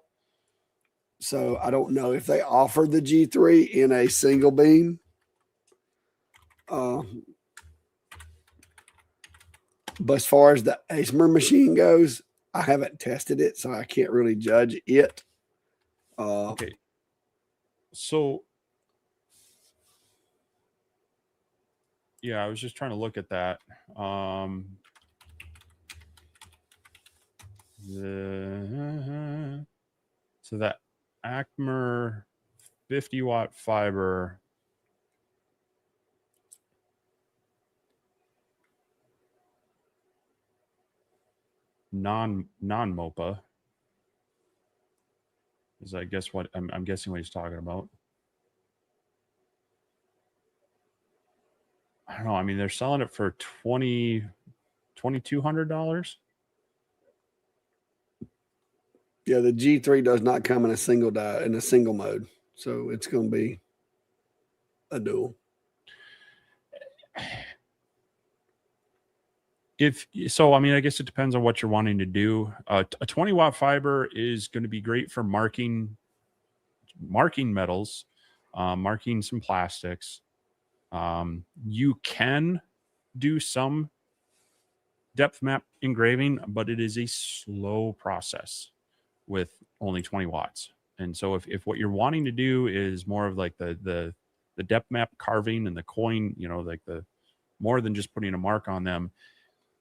So I don't know if they offer the G3 in a single beam. But as far as the ASMR machine goes, I haven't tested it, so I can't really judge it. Okay. So, yeah, I was just trying to look at that. So that Acmer 50-watt fiber non-MOPA is, I guess, what I'm guessing what he's talking about. I don't know. I mean, they're selling it for $2,200. Yeah, the G3 does not come in a single mode, so it's going to be a dual. I mean, I guess it depends on what you're wanting to do. A 20-watt fiber is going to be great for marking metals, marking some plastics. You can do some depth map engraving, but it is a slow process with only 20 watts. And so if what you're wanting to do is more of like the depth map carving and the coin, like the more than just putting a mark on them,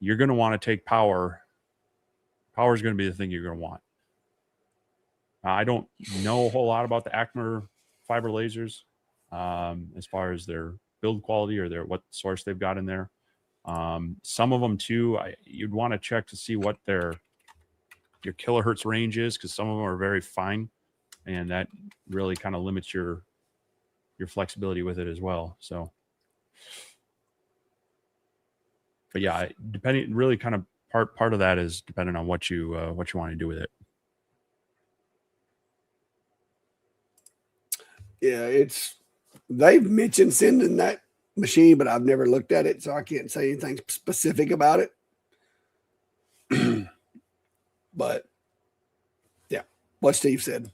you're going to want to take power. Power is going to be the thing you're going to want. I don't know a whole lot about the Acmer fiber lasers as far as their build quality or what source they've got in there. Some of them too, you'd want to check to see what your kilohertz range is, because some of them are very fine, and that really kind of limits your flexibility with it as well. So, but yeah, depending, really kind of part of that is depending on what you want to do with it. Yeah, they've mentioned sending that machine, but I've never looked at it, so I can't say anything specific about it. But yeah, what Steve said.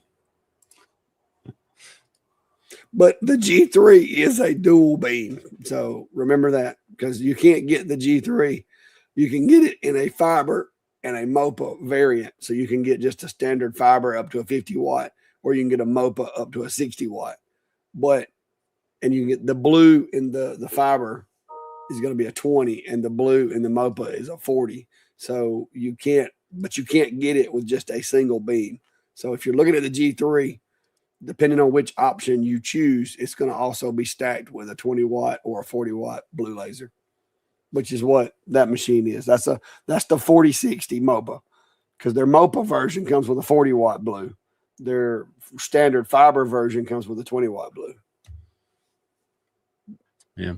But the G3 is a dual beam, so remember that, because you can't get the G3. You can get it in a fiber and a MOPA variant, so you can get just a standard fiber up to a 50 watt, or you can get a MOPA up to a 60 watt. And you can get the blue in the fiber is going to be a 20, and the blue in the MOPA is a 40. So you can't, but you can't get it with just a single beam. So if you're looking at the G3, depending on which option you choose, it's going to also be stacked with a 20-watt or a 40-watt blue laser, which is what that machine is. That's the 4060 MOPA, because their MOPA version comes with a 40-watt blue. Their standard fiber version comes with a 20-watt blue. Yeah.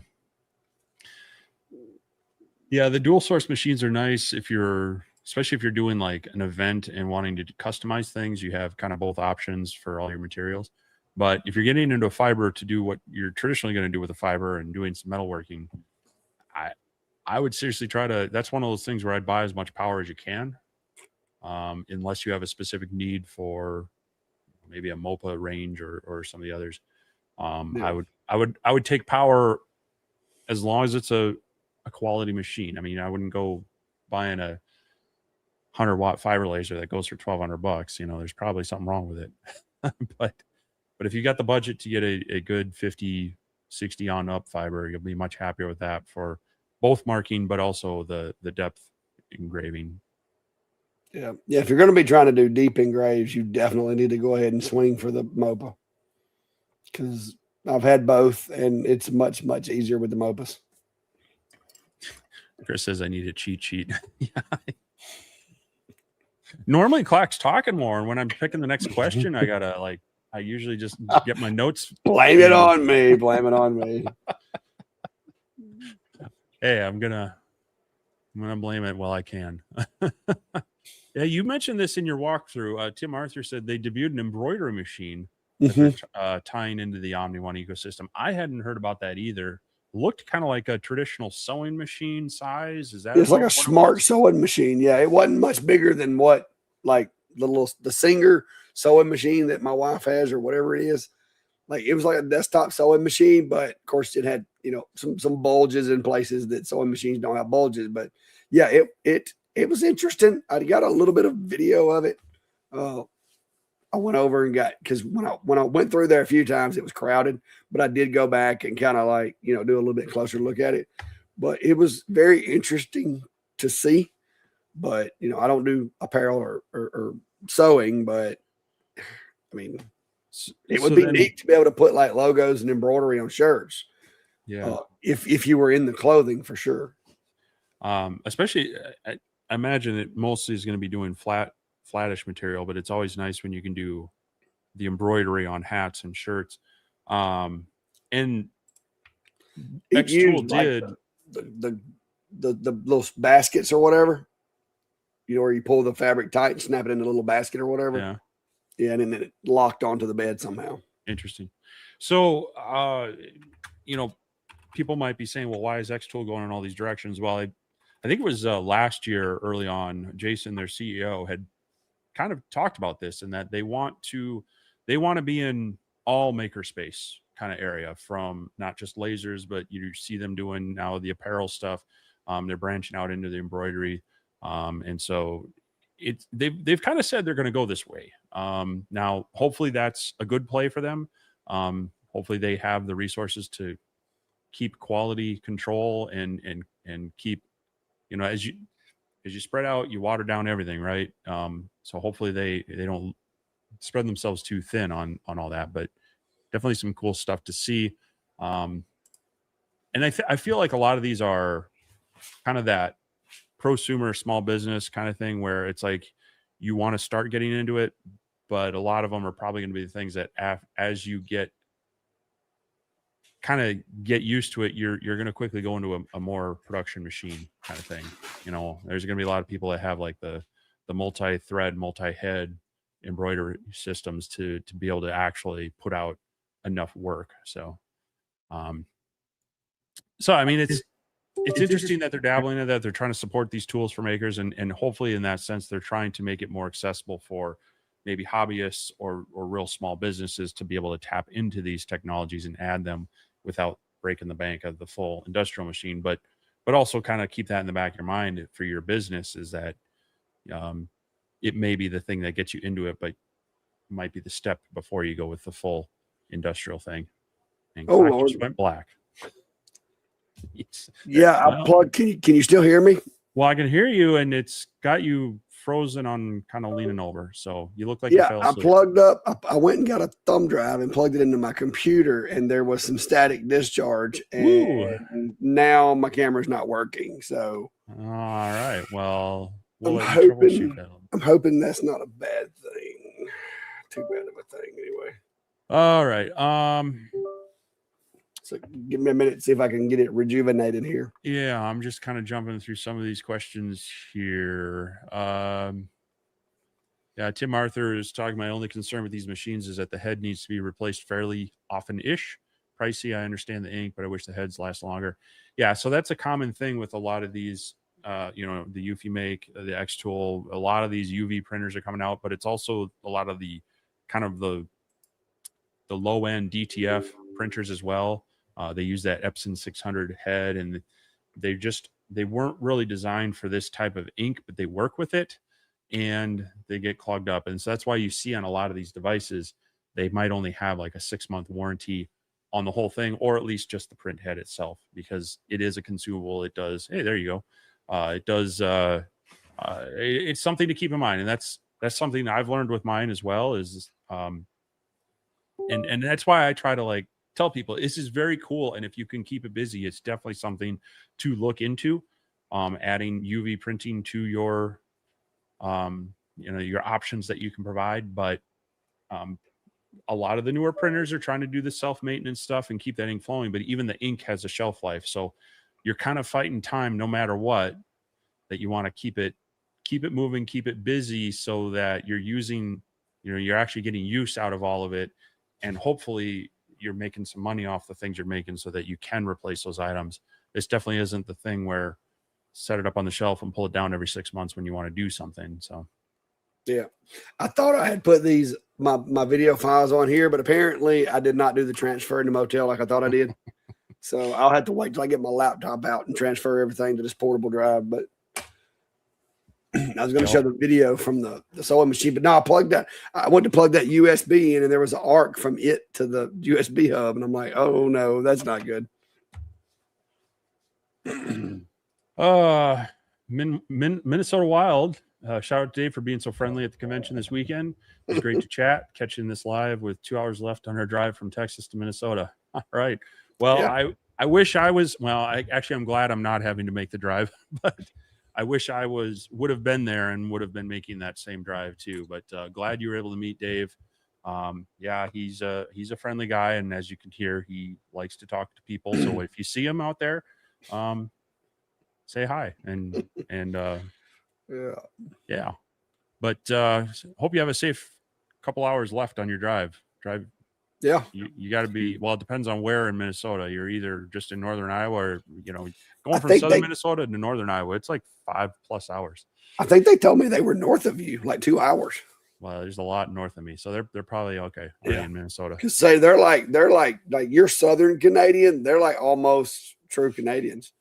Yeah, the dual source machines are nice especially if you're doing like an event and wanting to customize things. You have kind of both options for all your materials. But if you're getting into a fiber to do what you're traditionally going to do with a fiber and doing some metalworking, I would seriously that's one of those things where I'd buy as much power as you can, unless you have a specific need for maybe a MOPA range or some of the others. Yeah. I would take power as long as it's a quality machine. I mean, I wouldn't go buying a 100-watt fiber laser that goes for $1,200. There's probably something wrong with it. but if you got the budget to get a good 50, 60 on up fiber, you'll be much happier with that for both marking, but also the depth engraving. Yeah. Yeah. If you're going to be trying to do deep engraves, you definitely need to go ahead and swing for the MOPA, because I've had both and it's much, much easier with the MOPAs. Chris says I need a cheat sheet. Yeah. Normally Clark's talking more, and when I'm picking the next question, I usually just get my notes. Blame it on me. Blame it on me. Hey, I'm gonna blame it while I can. Yeah, you mentioned this in your walkthrough. Tim Arthur said they debuted an embroidery machine that they're tying into the Omni One ecosystem. I hadn't heard about that either. Looked kind of like a traditional sewing machine size. Is that? It's like a smart sewing machine. Yeah, it wasn't much bigger than what, like the Singer sewing machine that my wife has or whatever it is. Like, it was like a desktop sewing machine, but of course it had, some bulges in places that sewing machines don't have bulges. But yeah, it was interesting. I got a little bit of video of it. I went over and because when I went through there a few times, it was crowded, but I did go back and kind of like, do a little bit closer look at it. But it was very interesting to see. But, I don't do apparel or sewing, but I mean, it would be neat to be able to put like logos and embroidery on shirts. Yeah. If you were in the clothing, for sure. Especially, I imagine it mostly is going to be doing flattish material, but it's always nice when you can do the embroidery on hats and shirts. And Xtool did the little baskets or whatever, where you pull the fabric tight and snap it in a little basket or whatever. Yeah. Yeah. And then it locked onto the bed somehow. Interesting. So, people might be saying, well, why is Xtool going in all these directions? Well, I think it was last year early on, Jason, their CEO, had kind of talked about this, and that they want to be in all makerspace kind of area, from not just lasers, but you see them doing now the apparel stuff. They're branching out into the embroidery. And so they've kind of said they're going to go this way. Now, hopefully that's a good play for them. Hopefully they have the resources to keep quality control and keep, as you spread out, you water down everything, right? So hopefully they don't spread themselves too thin on all that, but definitely some cool stuff to see. And I feel like a lot of these are kind of that prosumer small business kind of thing, where it's like you want to start getting into it, but a lot of them are probably going to be the things that as you get used to it, you're going to quickly go into a more production machine kind of thing. There's going to be a lot of people that have like the multi-thread, multi-head embroidery systems to be able to actually put out enough work. So I mean, it's interesting that they're dabbling in that. They're trying to support these tools for makers, and hopefully in that sense, they're trying to make it more accessible for maybe hobbyists or real small businesses to be able to tap into these technologies and add them without breaking the bank of the full industrial machine. But also kind of keep that in the back of your mind for your business, is that it may be the thing that gets you into it, but might be the step before you go with the full industrial thing. And Lord, just went black. Yeah, I Well, plugged. Can you still hear me? well, I can hear you, and it's got you frozen on kind of leaning over. So you look like you Yeah, fell I asleep. plugged up. I went and got a thumb drive and plugged it into my computer, and there was some static discharge, Woo! and now my camera's not working. So All right. Well, we'll I'm let you troubleshoot hoping that. I'm hoping that's not a bad thing. Too bad of a thing, anyway. All right. So give me a minute to see if I can get it rejuvenated here. Yeah, I'm just kind of jumping through some of these questions here. Yeah, Tim Arthur is talking. My only concern with these machines is that the head needs to be replaced fairly often-ish. Pricey, I understand the ink, but I wish the heads last longer. Yeah, so that's a common thing with a lot of these. The Eufy Make, the X Tool, a lot of these UV printers are coming out, but it's also a lot of the kind of the low end DTF printers as well. They use that Epson 600 head, and they weren't really designed for this type of ink, but they work with it, and they get clogged up. And so that's why you see on a lot of these devices, they might only have like a 6-month warranty on the whole thing, or at least just the print head itself, because it is a consumable. It does. Hey, there you go. It does. It's something to keep in mind, and that's something I've learned with mine as well. And that's why I try to like tell people this is very cool, and if you can keep it busy, it's definitely something to look into. Adding UV printing to your your options that you can provide, but a lot of the newer printers are trying to do the self-maintenance stuff and keep that ink flowing, but even the ink has a shelf life, so you're kind of fighting time no matter what, that you want to keep it moving, keep it busy, so that you're using, you're actually getting use out of all of it, and hopefully you're making some money off the things you're making so that you can replace those items. This definitely isn't the thing where set it up on the shelf and pull it down every 6 months when you want to do something. So Yeah, I thought I had put my video files on here, but apparently I did not do the transfer in the motel like I thought I did. So I'll have to wait till I get my laptop out and transfer everything to this portable drive. But I was going to show the video from the sewing machine, but no, I went to plug that USB in, and there was an arc from it to the USB hub, and I'm like, oh no, that's not good. Minnesota Wild. Shout out to Dave for being so friendly at the convention this weekend. It was great to chat, catching this live with 2 hours left on our drive from Texas to Minnesota. All right. Well, yeah. I wish I was. Well, I'm glad I'm not having to make the drive, but I wish I would have been there and would have been making that same drive too. But glad you were able to meet Dave. Yeah, he's a friendly guy, and as you can hear, he likes to talk to people. So if you see him out there, say hi and yeah. But hope you have a safe couple hours left on your drive. Yeah, you got to be. Well, it depends on where in Minnesota. You're either just in northern Iowa, or going from southern Minnesota to northern Iowa. It's like 5+ hours. I think they told me they were north of you, like 2 hours. Well, there's a lot north of me, so they're probably okay. Yeah, in Minnesota. Because say they're like you're Southern Canadian. They're like almost true Canadians.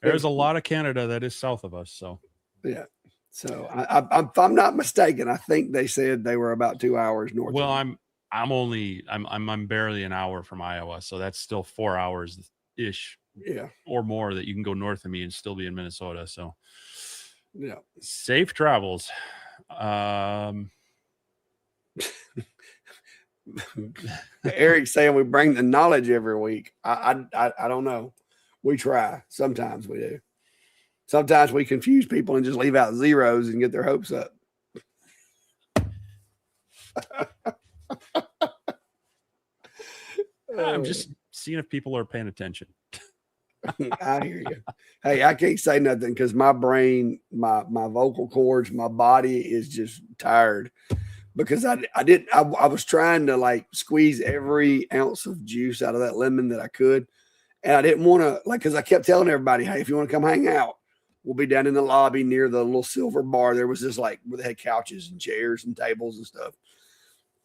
There's a lot of Canada that is south of us. So yeah. So if I'm not mistaken, I think they said they were about 2 hours north. Well, I'm barely an hour from Iowa, so that's still 4 hours ish, or more, that you can go north of me and still be in Minnesota. So yeah, safe travels. Eric's saying we bring the knowledge every week. I don't know. We try. Sometimes we do. Sometimes we confuse people and just leave out zeros and get their hopes up. I'm just seeing if people are paying attention. I hear you. Hey, I can't say nothing because my brain, my vocal cords, my body is just tired because I was trying to like squeeze every ounce of juice out of that lemon that I could. And I didn't want to, because I kept telling everybody, hey, if you want to come hang out, we'll be down in the lobby near the little silver bar. There was this where they had couches and chairs and tables and stuff.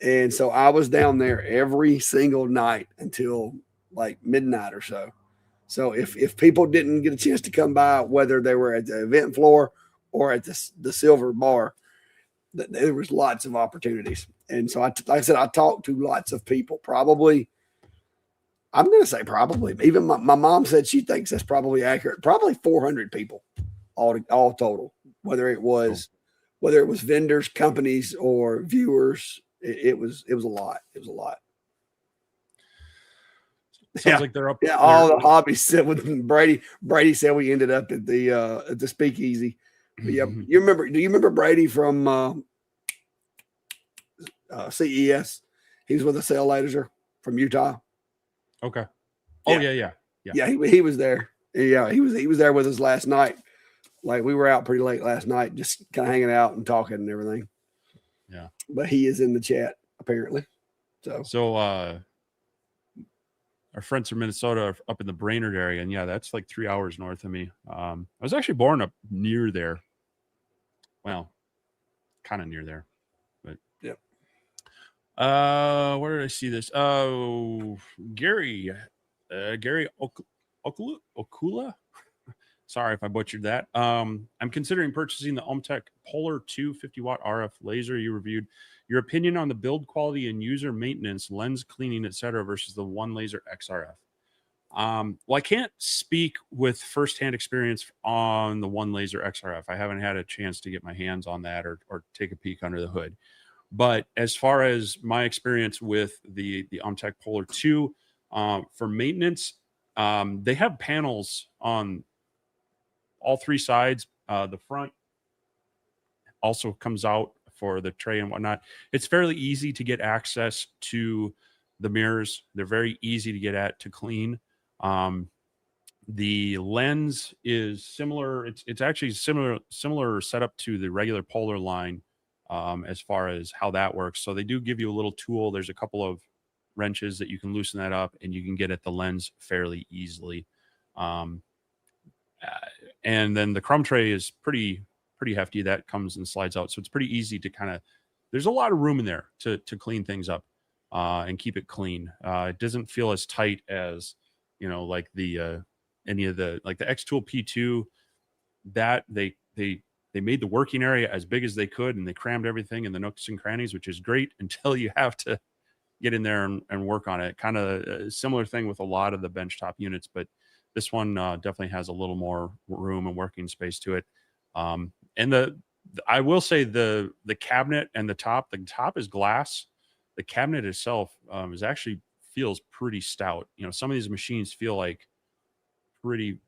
And so I was down there every single night until like midnight or so. So if people didn't get a chance to come by, whether they were at the event floor or at the silver bar, there was lots of opportunities. And so like I said, I talked to lots of people, probably I'm going to say probably. Even my mom said she thinks that's probably accurate. Probably 400 people all total. Whether it Cool. was vendors, companies, or viewers, it was a lot. It was a lot. Sounds like they're up. Yeah, all the hobbies said with Brady. Brady said we ended up at the speakeasy. But yeah, you remember? Do you remember Brady from CES? He was with a sale laser from Utah. Okay. Oh yeah. He was there. Yeah, he was there with us last night. Like we were out pretty late last night, just kind of hanging out and talking and everything. Yeah. But he is in the chat apparently. So our friends from Minnesota are up in the Brainerd area, and yeah, that's like 3 hours north of me. I was actually born up near there. Well, kind of near there, but yep. Where did I see this? Oh, Gary Okula. Sorry if I butchered that. I'm considering purchasing the Omtech Polar 2 50-watt RF laser you reviewed. Your opinion on the build quality and user maintenance, lens cleaning, etc., versus the One Laser XRF. Well, I can't speak with firsthand experience on the One Laser XRF. I haven't had a chance to get my hands on that or take a peek under the hood. But as far as my experience with the Omtech Polar 2, for maintenance, they have panels on all three sides. The front also comes out for the tray and whatnot. It's fairly easy to get access to the mirrors. They're very easy to get at to clean. The lens is similar. It's actually similar setup to the regular Polar line as far as how that works. So they do give you a little tool. There's a couple of wrenches that you can loosen that up, and you can get at the lens fairly easily. And then the crumb tray is pretty hefty. That comes and slides out, so it's pretty easy to kind of. There's a lot of room in there to clean things up and keep it clean. It doesn't feel as tight as like the any of the like the X Tool P2. That they made the working area as big as they could, and they crammed everything in the nooks and crannies, which is great until you have to get in there and work on it. Kind of a similar thing with a lot of the benchtop units, but this one definitely has a little more room and working space to it. And I will say the cabinet and the top is glass. The cabinet itself is actually feels pretty stout. Some of these machines feel like pretty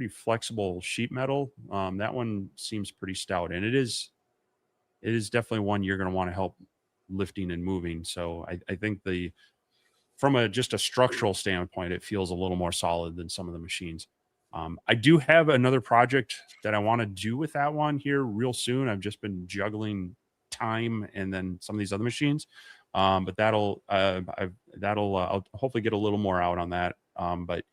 flexible sheet metal. That one seems pretty stout, and it is definitely one you're going to want to help lifting and moving. So I think from just a structural standpoint, it feels a little more solid than some of the machines. I do have another project that I want to do with that one here real soon. I've just been juggling time and then some of these other machines, but I'll hopefully get a little more out on that. But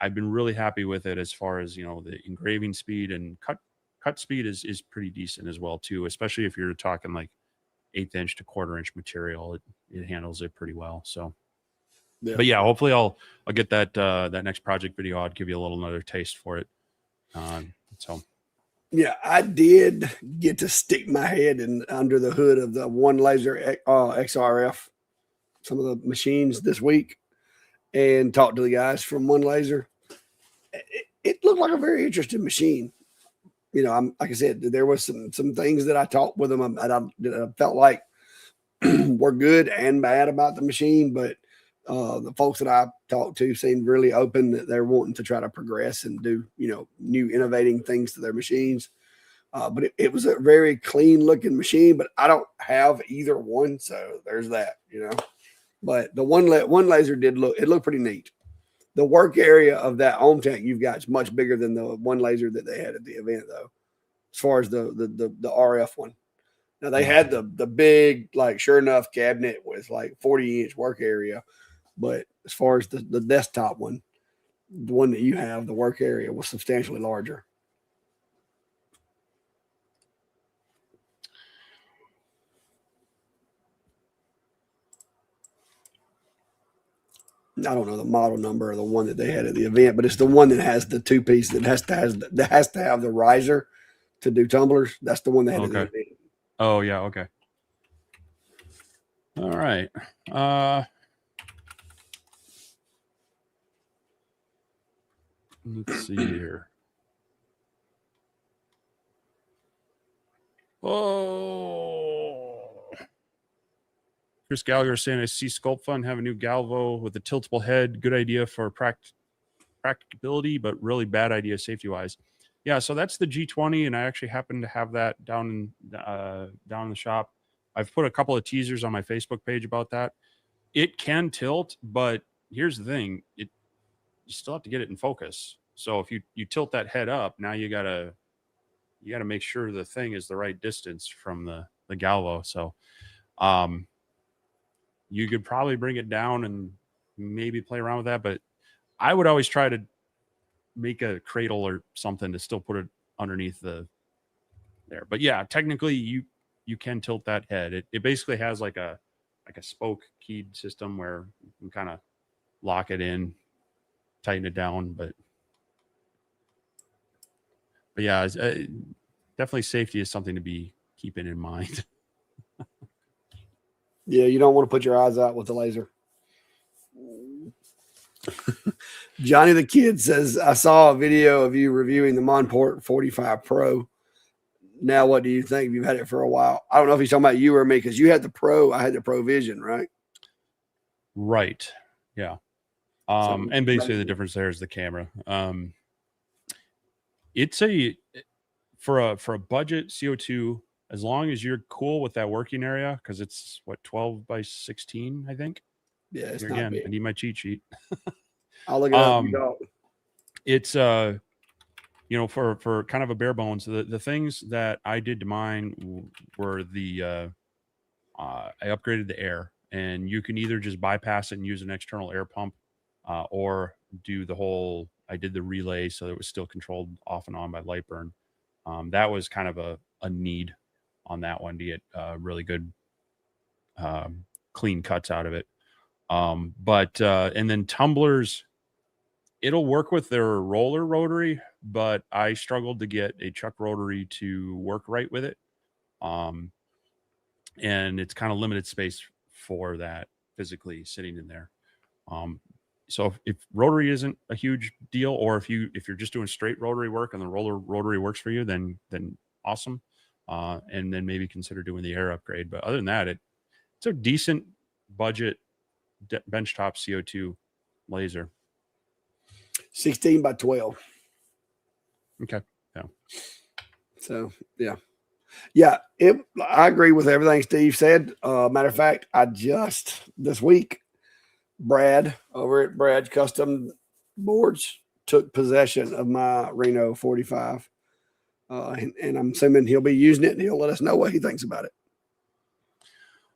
I've been really happy with it as far as the engraving speed and cut speed is pretty decent as well too, especially if you're talking like 1/8 inch to 1/4 inch material. It handles it pretty well. So. Yeah. But yeah, hopefully I'll get that next project video. I'll give you another taste for it. So yeah, I did get to stick my head under the hood of the One Laser XRF, some of the machines this week, and talk to the guys from One Laser. It looked like a very interesting machine. Like I said, there was some things that I talked with them that I felt like were good and bad about the machine, but the folks that I talked to seemed really open that they're wanting to try to progress and do, new innovating things to their machines. But it was a very clean looking machine, but I don't have either one. So there's that, but the one laser looked pretty neat. The work area of that Omtech you've got is much bigger than the one laser that they had at the event though, as far as the RF one. Now they had the big, like sure enough cabinet with like 40-inch work area. But as far as the desktop one, the one that you have, the work area was substantially larger. I don't know the model number or the one that they had at the event, but it's the one that has the two piece that has to have the riser to do tumblers. That's the one they had at the event. Oh yeah, okay. All right. Let's see here. Oh, Chris Gallagher saying, I see Sculpt Fun have a new Galvo with a tiltable head. Good idea for practicability, but really bad idea safety wise. Yeah, so that's the G20, and I actually happen to have that down in the shop. I've put a couple of teasers on my Facebook page about that. It can tilt, but here's the thing: you still have to get it in focus. So if you tilt that head up, now you gotta make sure the thing is the right distance from the Galvo. So you could probably bring it down and maybe play around with that, but I would always try to make a cradle or something to still put it underneath there. But yeah, technically you can tilt that head. It basically has like a spoke keyed system where you can kind of lock it in, tighten it down, but yeah, definitely safety is something to be keeping in mind. Yeah, you don't want to put your eyes out with the laser. Johnny the Kid says, I saw a video of you reviewing the Monport 45 Pro. Now, what do you think? You've had it for a while. I don't know if he's talking about you or me, because you had the Pro. I had the Pro Vision, right? Right. Yeah. And basically the difference there is the camera. It's for a budget CO2, as long as you're cool with that working area, because it's what, 12 by 16, I think. Yeah, it's not again big. I need my cheat sheet. I'll look it up. You don't. It's for kind of a bare bones, the things that I did to mine were I upgraded the air, and you can either just bypass it and use an external air pump, or do the whole. I did the relay so that it was still controlled off and on by light burn. That was kind of a need on that one to get really good clean cuts out of it. But and then tumblers, it'll work with their roller rotary, but I struggled to get a chuck rotary to work right with it. And it's kind of limited space for that physically sitting in there. So if rotary isn't a huge deal, or if you're just doing straight rotary work and the roller rotary works for you, then awesome. And then maybe consider doing the air upgrade. But other than that, it's a decent budget benchtop CO2 laser. 16 by 12. Okay. Yeah. So yeah. I agree with everything Steve said. Matter of fact, I just this week, Brad over at Brad's Custom Boards took possession of my Reno 45, and I'm assuming he'll be using it, and he'll let us know what he thinks about it.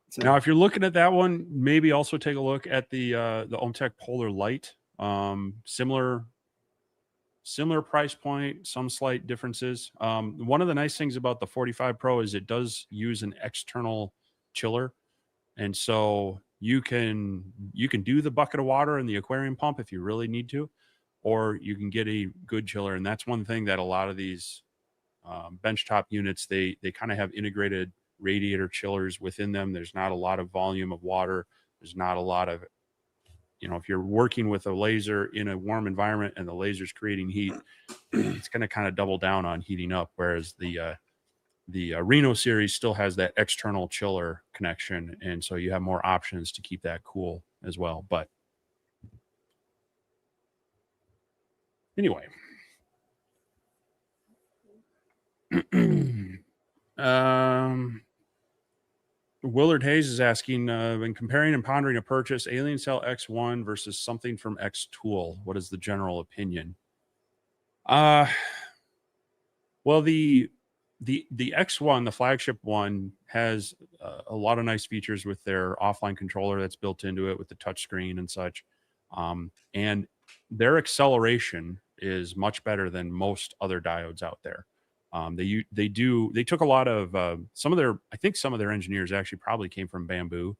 So, now, if you're looking at that one, maybe also take a look at the Ohmtech Polar Light. Similar price point, some slight differences. One of the nice things about the 45 Pro is it does use an external chiller. And so you can do the bucket of water and the aquarium pump if you really need to, or you can get a good chiller. And that's one thing that a lot of these benchtop units, they kind of have integrated radiator chillers within them. There's not a lot of volume of water. There's not a lot of, if you're working with a laser in a warm environment and the laser's creating heat, it's going to kind of double down on heating up. Whereas the Reno series still has that external chiller connection. And so you have more options to keep that cool as well. But anyway, Willard Hayes is asking, when comparing and pondering a purchase, Alien Cell X1 versus something from X Tool, what is the general opinion? Well, the X1, the flagship one, has a lot of nice features with their offline controller that's built into it with the touchscreen and such. And their acceleration is much better than most other diodes out there. They took a lot of I think some of their engineers actually probably came from Bamboo,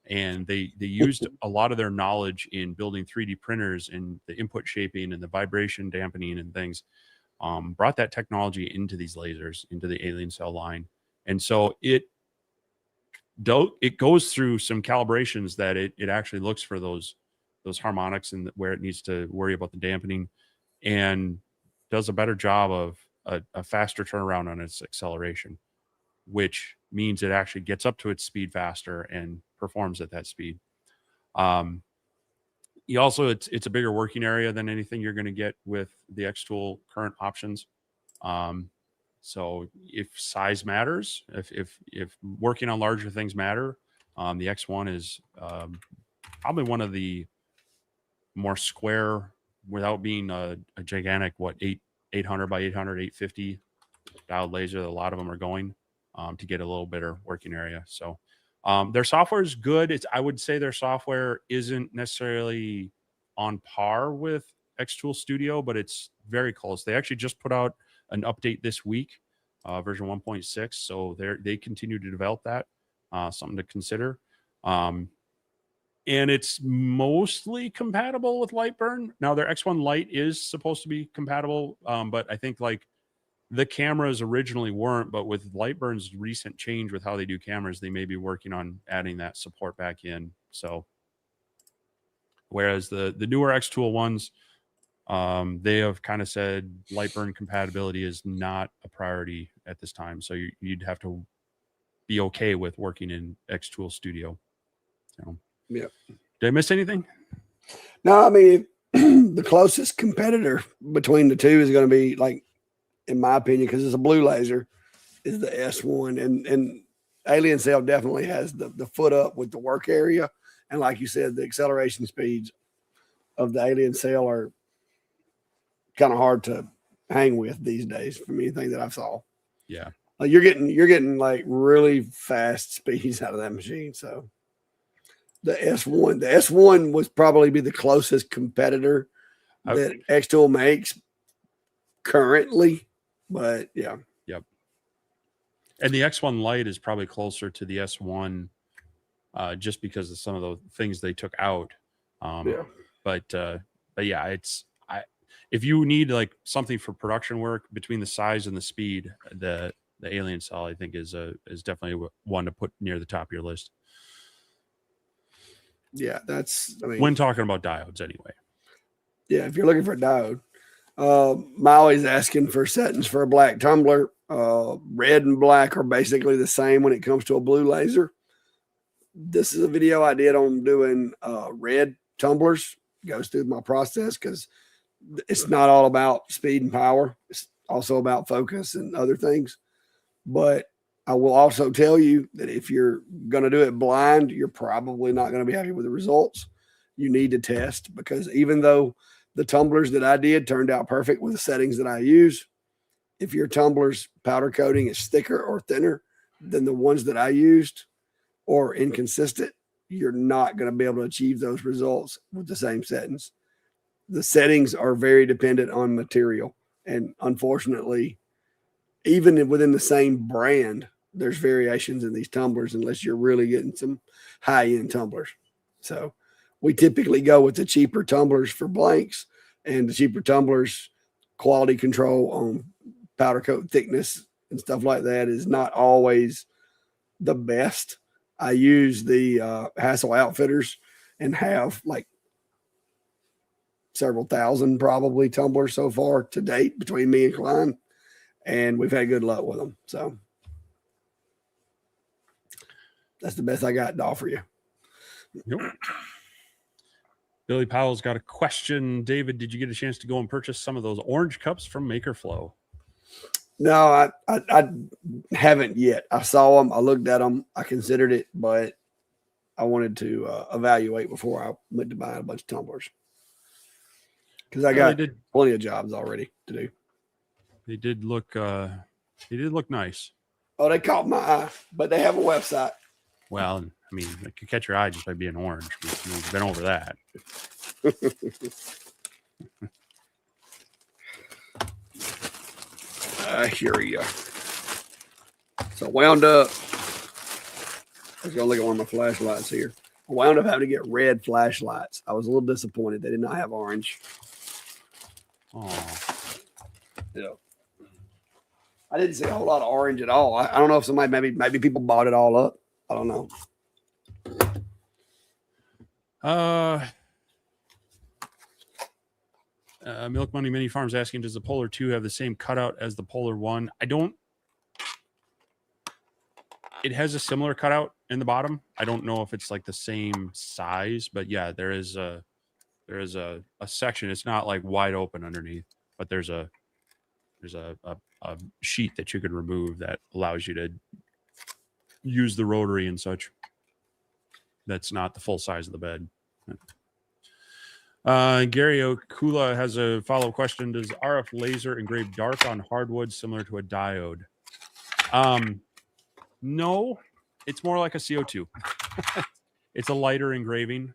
and they used a lot of their knowledge in building 3D printers and the input shaping and the vibration dampening and things. Brought that technology into these lasers, into the Alien Cell line. And so it goes through some calibrations that it actually looks for those harmonics and where it needs to worry about the dampening. and does a better job of a faster turnaround on its acceleration, which means it actually gets up to its speed faster and performs at that speed. You also, it's a bigger working area than anything you're going to get with the X-Tool current options. So if size matters, if working on larger things matter, the X1 is probably one of the more square, without being a gigantic 800 by 800 850 dialed laser that a lot of them are going, to get a little better working area. So their software is good. I would say their software isn't necessarily on par with Xtool Studio, but it's very close. They actually just put out an update this week, version 1.6. So they continue to develop that, something to consider. And it's mostly compatible with Lightburn. Now their X1 Lite is supposed to be compatible, but I think like the cameras originally weren't, but with Lightburn's recent change with how they do cameras, they may be working on adding that support back in. So whereas the newer Xtool ones, they have kind of said Lightburn compatibility is not a priority at this time. So you'd have to be okay with working in Xtool Studio. So, yeah. Did I miss anything? No, I mean, the closest competitor between the two is going to be, like, in my opinion, because it's a blue laser, is the S1. And Alien Cell definitely has the foot up with the work area. And like you said, the acceleration speeds of the Alien Cell are kind of hard to hang with these days from anything that I saw. Yeah. Like you're getting like really fast speeds out of that machine. So the S1 would probably be the closest competitor that Xtool makes currently. But yeah. Yep. And the X1 Lite is probably closer to the S1, just because of some of the things they took out. Yeah. But yeah, if you need like something for production work between the size and the speed, the Alien Cell I think is definitely one to put near the top of your list. Yeah, when talking about diodes anyway. Yeah, if you're looking for a diode. Molly's asking for settings for a black tumbler. Red and black are basically the same when it comes to a blue laser. This is a video I did on doing red tumblers. Goes through my process because it's not all about speed and power. It's also about focus and other things. But I will also tell you that if you're going to do it blind, you're probably not going to be happy with the results. You need to test, because even though the tumblers that I did turned out perfect with the settings that I use, if your tumbler's powder coating is thicker or thinner than the ones that I used or inconsistent, you're not going to be able to achieve those results with the same settings. The settings are very dependent on material. And unfortunately, even within the same brand, there's variations in these tumblers unless you're really getting some high-end tumblers. So we typically go with the cheaper tumblers for blanks, and the cheaper tumblers quality control on powder coat thickness and stuff like that is not always the best. I use the Hassel Outfitters and have like several thousand probably tumblers so far to date between me and Klein, and we've had good luck with them. So that's the best I got to offer you. Yep. Billy Powell's got a question. David, did you get a chance to go and purchase some of those orange cups from MakerFlow? No, I haven't yet. I saw them. I looked at them. I considered it, but I wanted to evaluate before I went to buy a bunch of tumblers, because I got plenty of jobs already to do. They did look nice. Oh, they caught my eye, but they have a website. Well, I mean, it could catch your eye just by being orange. We've been over that. I hear you. So wound up. I was going to look at one of my flashlights here. I wound up having to get red flashlights. I was a little disappointed. They did not have orange. Oh. Yeah. I didn't see a whole lot of orange at all. I don't know if somebody maybe people bought it all up. I don't know. Milk Money Mini Farms asking, does the Polar 2 have the same cutout as the Polar 1? I don't. It has a similar cutout in the bottom. I don't know if it's like the same size, but yeah, there is a section. It's not like wide open underneath, but there's a sheet that you could remove that allows you to use the rotary and such. That's not the full size of the bed. Gary Okula has a follow-up question. Does RF laser engrave dark on hardwood similar to a diode? No, it's more like a CO2. It's a lighter engraving.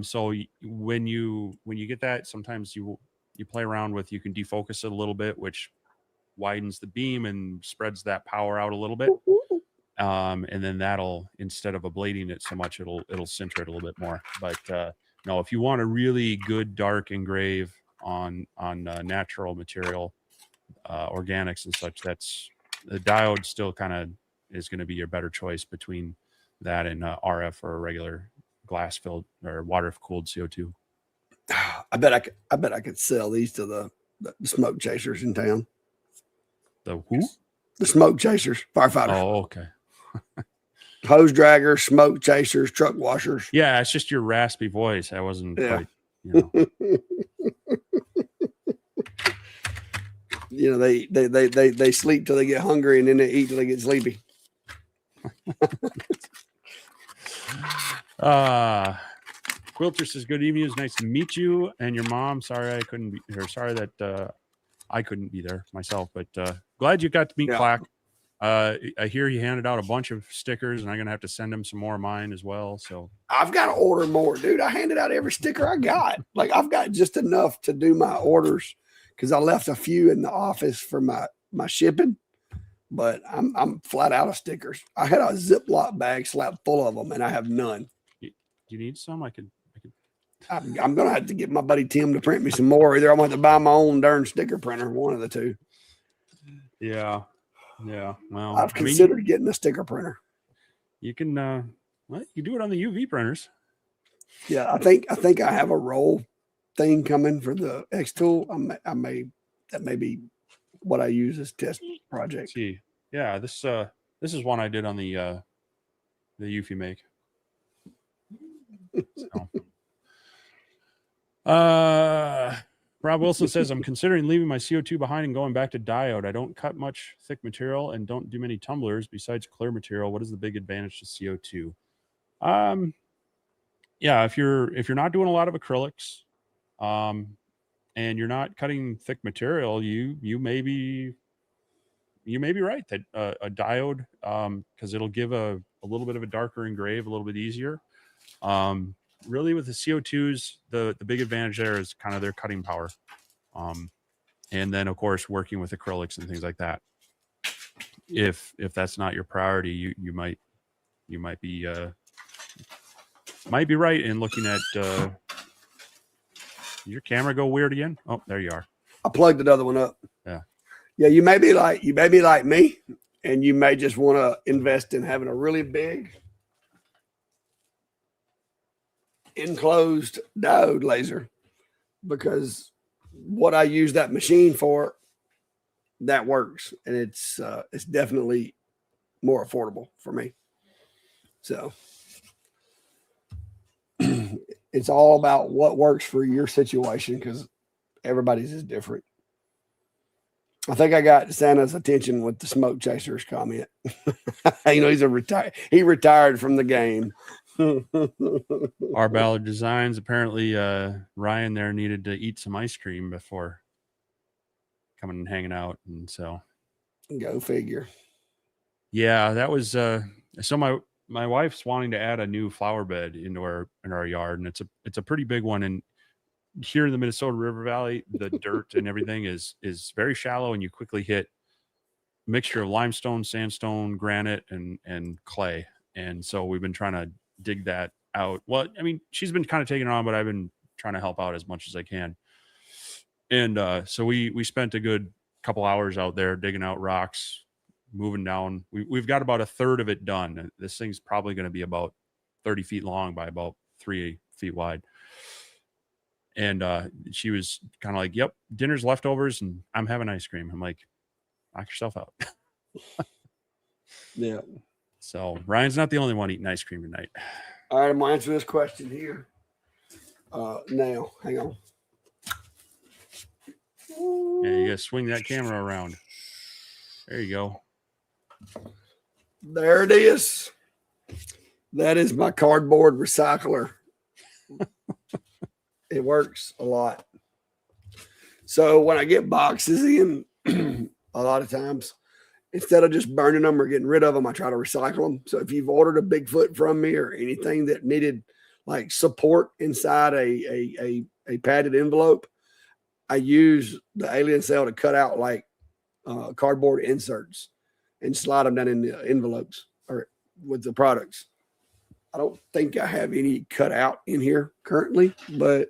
So when you get that, sometimes you play around with, you can defocus it a little bit, which widens the beam and spreads that power out a little bit. And then that'll, instead of ablating it so much, it'll center it a little bit more. But no, if you want a really good dark engrave on natural material, organics and such, that's the diode still kind of is going to be your better choice between that and RF or a regular glass filled or water cooled CO2. I bet I could sell these to the smoke chasers in town. The who? The smoke chasers, firefighters. Oh, okay. Hose draggers, smoke chasers, truck washers. Yeah, it's just your raspy voice. I wasn't quite, you know. You know, they sleep till they get hungry and then they eat till they get sleepy. Quilter says, good evening. It was nice to meet you and your mom. Sorry I couldn't be here. Sorry that I couldn't be there myself, but glad you got to meet Clack. I hear he handed out a bunch of stickers, and I'm gonna have to send him some more of mine as well. So I've got to order more, dude. I handed out every sticker I got. Like, I've got just enough to do my orders because I left a few in the office for my shipping. But I'm flat out of stickers. I had a Ziploc bag slapped full of them, and I have none. Do you need some? I'm gonna have to get my buddy Tim to print me some more. Either I'm gonna have to buy my own darn sticker printer, one of the two. Yeah. Well, I've considered getting a sticker printer. You can you do it on the UV printers. Yeah, I think I have a roll thing coming for the X tool. That may be what I use as test project. Let's see, yeah, this is one I did on the Eufy make. So. Rob Wilson says, I'm considering leaving my CO2 behind and going back to diode. I don't cut much thick material and don't do many tumblers besides clear material. What is the big advantage to CO2? Yeah, if you're not doing a lot of acrylics, and you're not cutting thick material, you may be right that a diode, because it'll give a little bit of a darker engrave, a little bit easier. Really, with the CO2s, the big advantage there is kind of their cutting power. And then, of course, working with acrylics and things like that. If that's not your priority, you might be right in looking at your camera go weird again. Oh, there you are. I plugged another one up. Yeah. You may be like me, and you may just want to invest in having a really big enclosed diode laser, because what I use that machine for, that works, and it's definitely more affordable for me. So it's all about what works for your situation, because everybody's is different. I think I got Santa's attention with the smoke chasers comment. He retired from the game. Our Ballard Designs, apparently Ryan there needed to eat some ice cream before coming and hanging out, and so go figure. Yeah, that was so my wife's wanting to add a new flower bed in our yard, and it's a pretty big one. And here in the Minnesota River Valley, the dirt and everything is very shallow, and you quickly hit a mixture of limestone, sandstone, granite, and clay. And so we've been trying to dig that out. Well, I mean, she's been kind of taking it on, but I've been trying to help out as much as I can. And so we spent a good couple hours out there digging out rocks, moving down. We've got about a third of it done. This thing's probably going to be about 30 feet long by about 3 feet wide. And she was kind of like, "Yep, dinner's leftovers, and I'm having ice cream." I'm like, "Knock yourself out." Yeah. So Ryan's not the only one eating ice cream tonight. All right, I'm gonna answer this question here. Now, hang on. Yeah, you gotta swing that camera around. There you go. There it is. That is my cardboard recycler. It works a lot. So when I get boxes in, a lot of times, instead of just burning them or getting rid of them, I try to recycle them. So if you've ordered a Bigfoot from me or anything that needed like support inside a padded envelope, I use the alien cell to cut out like cardboard inserts and slide them down in the envelopes or with the products. I don't think I have any cut out in here currently, but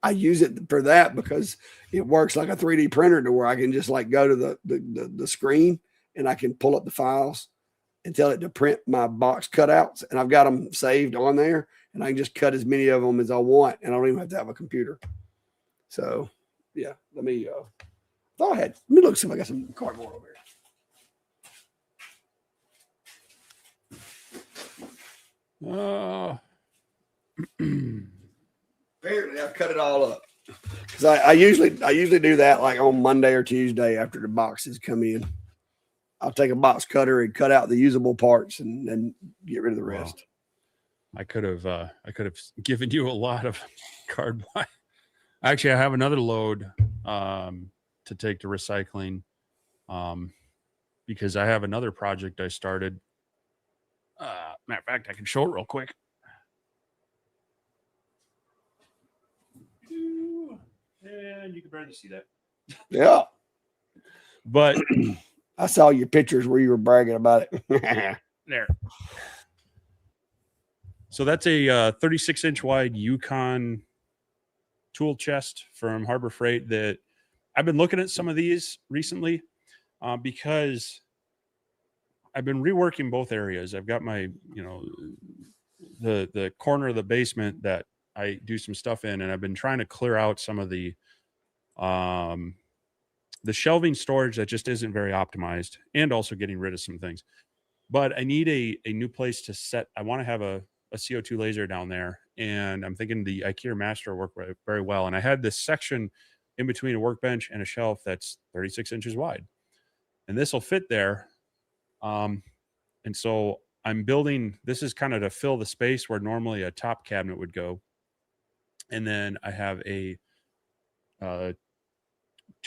I use it for that because it works like a 3D printer to where I can just like go to the screen and I can pull up the files and tell it to print my box cutouts. And I've got them saved on there and I can just cut as many of them as I want. And I don't even have to have a computer. So yeah, let me look, see if I got some cardboard over here. Apparently I've cut it all up because I usually do that like on Monday or Tuesday after the boxes come in. I'll take a box cutter and cut out the usable parts and then get rid of the rest. Wow. I could have given you a lot of cardboard. Actually, I have another load to take to recycling because I have another project I started. Matter of fact, I can show it real quick. And you can barely see that. Yeah. But I saw your pictures where you were bragging about it. There. So that's a 36-inch wide Yukon tool chest from Harbor Freight that I've been looking at some of these recently because I've been reworking both areas. I've got my, the corner of the basement that I do some stuff in, and I've been trying to clear out some of the shelving storage that just isn't very optimized, and also getting rid of some things. But I need a new place to set. I want to have a CO2 laser down there, and I'm thinking the IKEA Master will work very well. And I had this section in between a workbench and a shelf that's 36 inches wide, and this will fit there. And so I'm building, this is kind of to fill the space where normally a top cabinet would go. And then I have a 2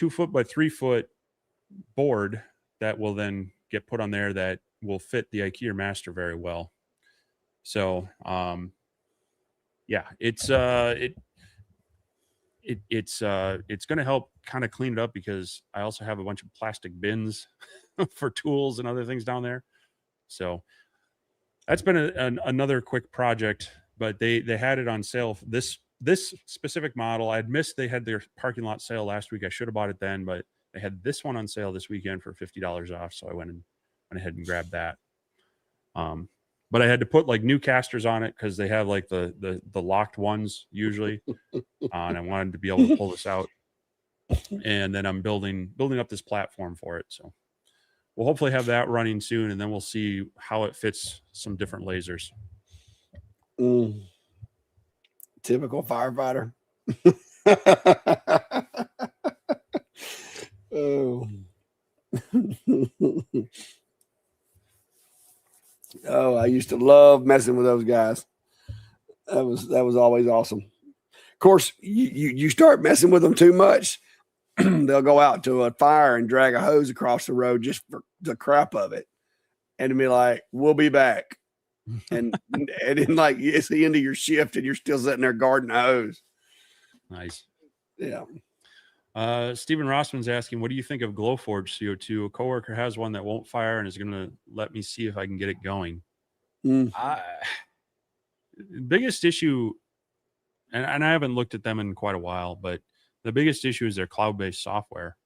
foot by 3 foot board that will then get put on there that will fit the IKEA Master very well. So, yeah, it's going to help kind of clean it up because I also have a bunch of plastic bins for tools and other things down there. So that's been another quick project, but they had it on sale. This specific model, I had missed they had their parking lot sale last week. I should have bought it then, but they had this one on sale this weekend for $50 off. So I went ahead and grabbed that. But I had to put like new casters on it because they have like the locked ones usually. And I wanted to be able to pull this out. And then I'm building up this platform for it. So we'll hopefully have that running soon, and then we'll see how it fits some different lasers. Typical firefighter. Oh. Oh, I used to love messing with those guys. That was always awesome. Of course, you start messing with them too much, they'll go out to a fire and drag a hose across the road just for the crap of it, and be like, "We'll be back," and then like it's the end of your shift and you're still sitting there guarding the hose. Nice. Yeah. Stephen Rossman's asking, what do you think of Glowforge CO2? A coworker has one that won't fire and is going to let me see if I can get it going. Biggest issue, and I haven't looked at them in quite a while, but the biggest issue is their cloud-based software.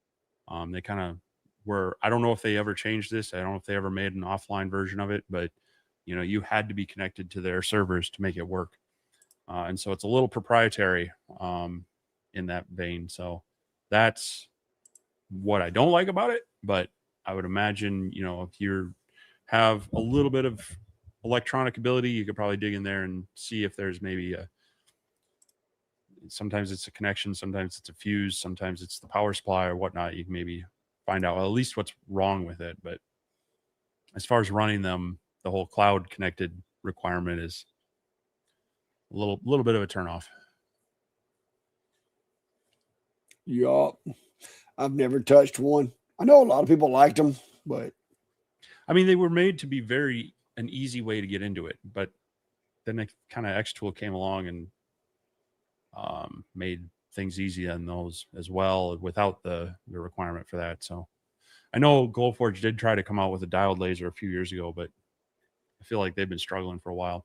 They kind of were, I don't know if they ever changed this. I don't know if they ever made an offline version of it, but you had to be connected to their servers to make it work. and so it's a little proprietary in that vein. So that's what I don't like about it. But I would imagine, if you have a little bit of electronic ability, you could probably dig in there and see if there's maybe sometimes it's a connection, sometimes it's a fuse, sometimes it's the power supply or whatnot. You can maybe find out at least what's wrong with it. But as far as running them, the whole cloud connected requirement is a little bit of a turnoff. Yup. I've never touched one. I know a lot of people liked them, but I mean, they were made to be an easy way to get into it, but then they kind of X Tool came along and made things easy on those as well without the requirement for that. So I know Glowforge did try to come out with a diode laser a few years ago, but I feel like they've been struggling for a while.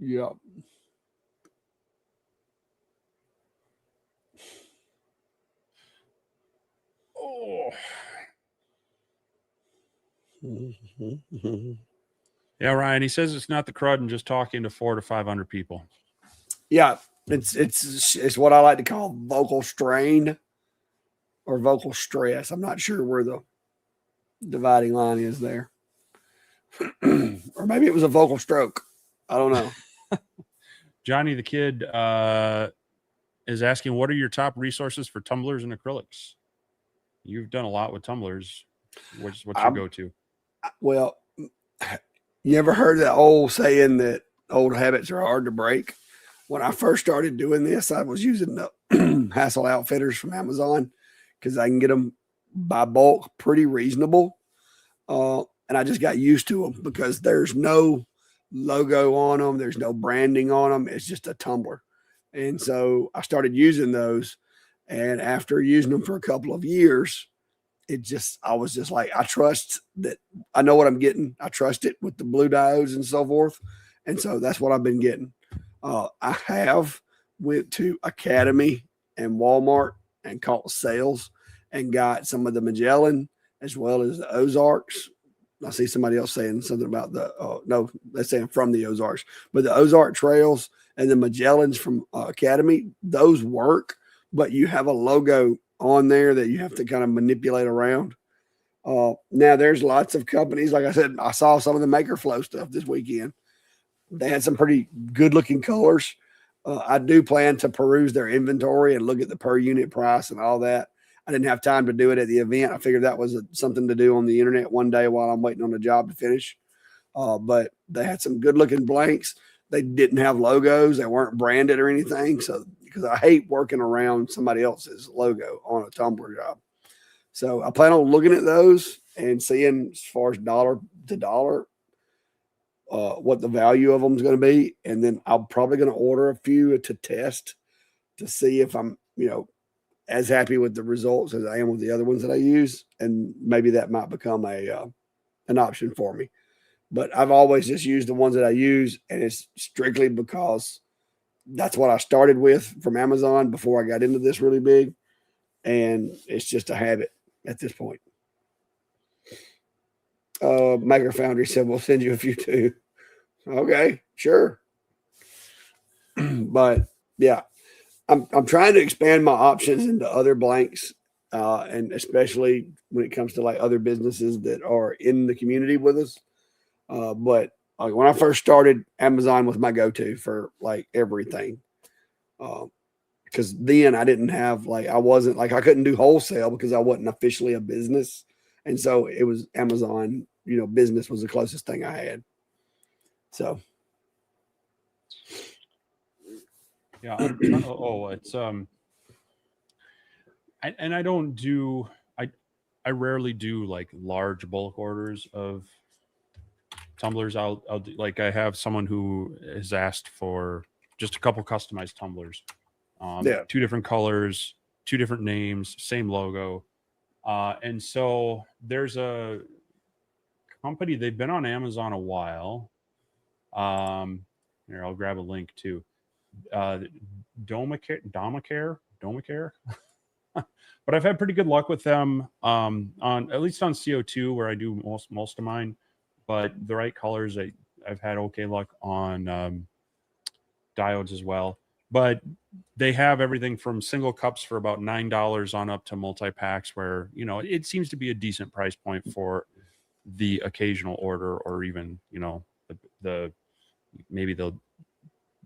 yeah. Oh. Yeah, Ryan. He says it's not the crud and just talking to 400 to 500 people. Yeah, it's what I like to call vocal strain or vocal stress. I'm not sure where the dividing line is there, or maybe it was a vocal stroke. I don't know. Johnny the Kid is asking, what are your top resources for tumblers and acrylics? You've done a lot with tumblers. What's your go-to? Well, you ever heard that old saying that old habits are hard to break? When I first started doing this, I was using the Hassel Outfitters from Amazon because I can get them by bulk pretty reasonable. And I just got used to them because there's no logo on them. There's no branding on them. It's just a tumbler. And so I started using those. And after using them for a couple of years, I was just like, I trust that I know what I'm getting. I trust it with the blue diodes and so forth. And so that's what I've been getting. I have went to Academy and Walmart and caught sales and got some of the Magellan as well as the Ozarks. I see somebody else saying something about no, they're saying from the Ozarks, but the Ozark Trails and the Magellans from Academy, those work, but you have a logo on there that you have to kind of manipulate around. Now there's lots of companies. Like I said, I saw some of the Maker Flow stuff this weekend. They had some pretty good looking colors. I do plan to peruse their inventory and look at the per unit price and all that. I didn't have time to do it at the event. I figured that was something to do on the internet one day while I'm waiting on the job to finish. But they had some good looking blanks. They didn't have logos. They weren't branded or anything. So, because I hate working around somebody else's logo on a tumbler job. So I plan on looking at those and seeing as far as dollar to dollar, what the value of them is going to be. And then I'm probably going to order a few to test to see if I'm, as happy with the results as I am with the other ones that I use. And maybe that might become an option for me. But I've always just used the ones that I use. And it's strictly because that's what I started with from Amazon before I got into this really big. And it's just a habit at this point. Maker Foundry said, we'll send you a few too. Okay, sure. But yeah, I'm trying to expand my options into other blanks, and especially when it comes to like other businesses that are in the community with us. But like when I first started, Amazon was my go-to for like everything. Because then I didn't have I couldn't do wholesale because I wasn't officially a business, and so it was Amazon. Business was the closest thing I had. So. Yeah. It's I don't do I rarely do like large bulk orders of tumblers. I'll do, like I have someone who has asked for just a couple customized tumblers, 2 different colors, 2 different names, same logo, and so there's a company, they've been on Amazon a while. Here, I'll grab a link too. Domacare. But I've had pretty good luck with them on at least on CO2 where I do most of mine. But the right colors, I've had okay luck on diodes as well. But they have everything from single cups for about $9 on up to multi-packs where, you know, it seems to be a decent price point for the occasional order, or even, you know, the maybe the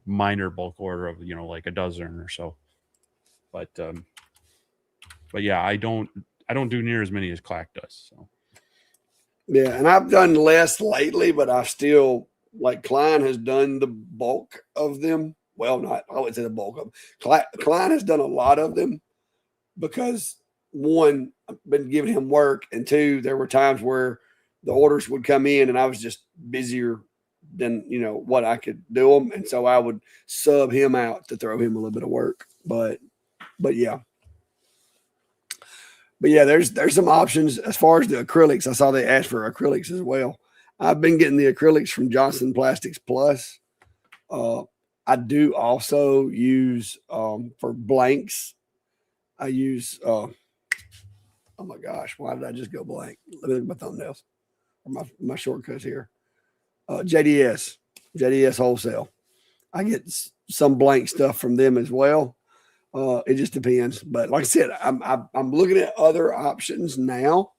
minor bulk order of, you know, like a dozen or so. But yeah, I don't do near as many as Clack does. So Yeah, and I've done less lately, but I still like Klein has done the bulk of them. Well, not I would say the bulk of them. Klein has done a lot of them because one, I've been giving him work, and two, there were times where the orders would come in and I was just busier than what I could do them, and so I would sub him out to throw him a little bit of work. But yeah. But yeah, there's some options as far as the acrylics. I saw they asked for acrylics as well. I've been getting the acrylics from Johnson Plastics Plus. I do also use for blanks. I use oh my gosh, why did I just go blank? Let me look at my thumbnails or my shortcuts here. JDS Wholesale. I get some blank stuff from them as well. It just depends, but like I said, I'm looking at other options now,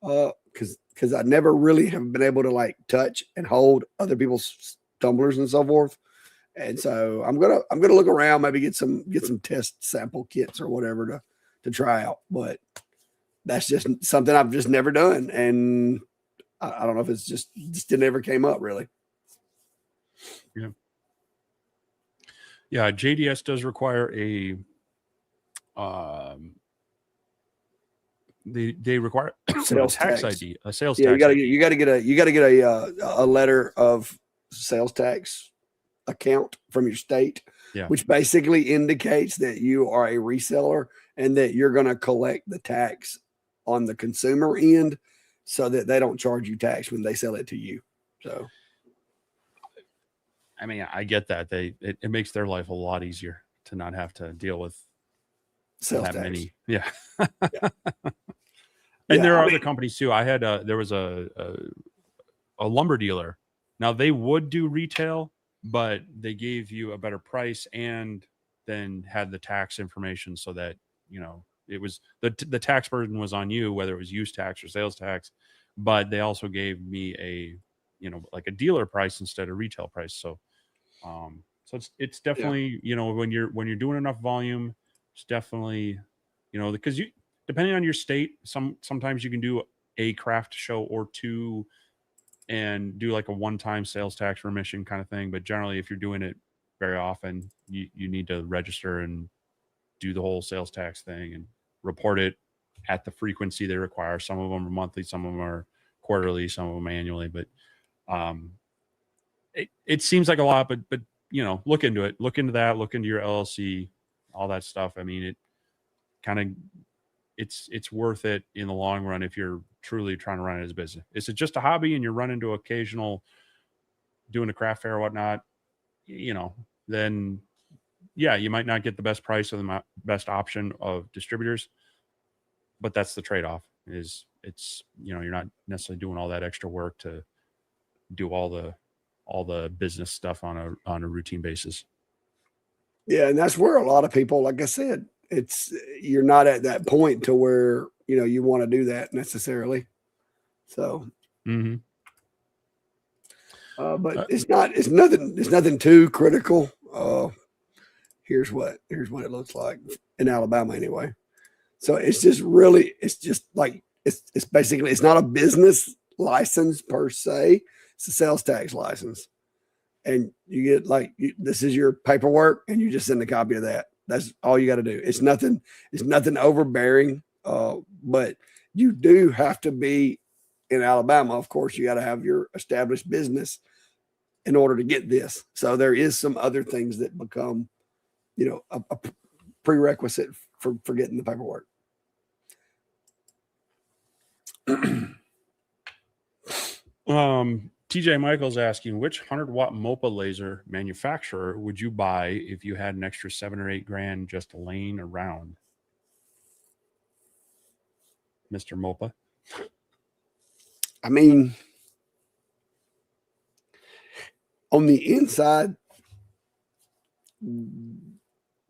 because I never really have been able to like touch and hold other people's tumblers and so forth, and so I'm gonna look around, maybe get some test sample kits or whatever to try out, but that's just something I've just never done, and I don't know if it's just it never came up really. yeah. Yeah, JDS does require a they require sales tax tax ID, a sales Yeah, tax. you got to get a letter of sales tax account from your state, Yeah. which basically indicates that you are a reseller and that you're going to collect the tax on the consumer end, so that they don't charge you tax when they sell it to you. So, I mean, I get that it makes their life a lot easier to not have to deal with sales that tax. many. Yeah. Yeah. And Yeah, there are other companies too. I had there was a lumber dealer. Now they would do retail, but they gave you a better price and then had the tax information so that, you know, it was the tax burden was on you, whether it was use tax or sales tax, but they also gave me a, you know, like a dealer price instead of retail price. So so it's definitely, you know, when you're doing enough volume, it's definitely, you know, because you, depending on your state, sometimes you can do a craft show or two and do like a one-time sales tax remission kind of thing. But generally, if you're doing it very often, you need to register and do the whole sales tax thing and report it at the frequency they require. Some of them are monthly, some of them are quarterly, some of them annually. But it seems like a lot, but you know, look into it, look into that, look into your LLC, all that stuff. I mean, it kind of it's worth it in the long run if you're truly trying to run it as a business. Is it just a hobby and you're running to occasional doing a craft fair or whatnot, you know, then yeah, you might not get the best price or the best option of distributors, but that's the trade-off. Is it's, you know, you're not necessarily doing all that extra work to do all the business stuff on a routine basis. Yeah, and that's where a lot of people, like I said, you're not at that point to where you want to do that necessarily. So, but it's nothing too critical. Here's what it looks like in Alabama anyway. So it's just like it's basically, it's not a business license per se. It's a sales tax license, and you get this is your paperwork, and you just send a copy of that. That's all you got to do. It's nothing overbearing, but you do have to be in Alabama. Of course, you got to have your established business in order to get this. So there is some other things that become, a prerequisite for getting the paperwork. TJ Michael's asking, which 100-watt MOPA laser manufacturer would you buy if you had an extra $7 or $8 just laying around? Mr. MOPA. I mean, on the inside,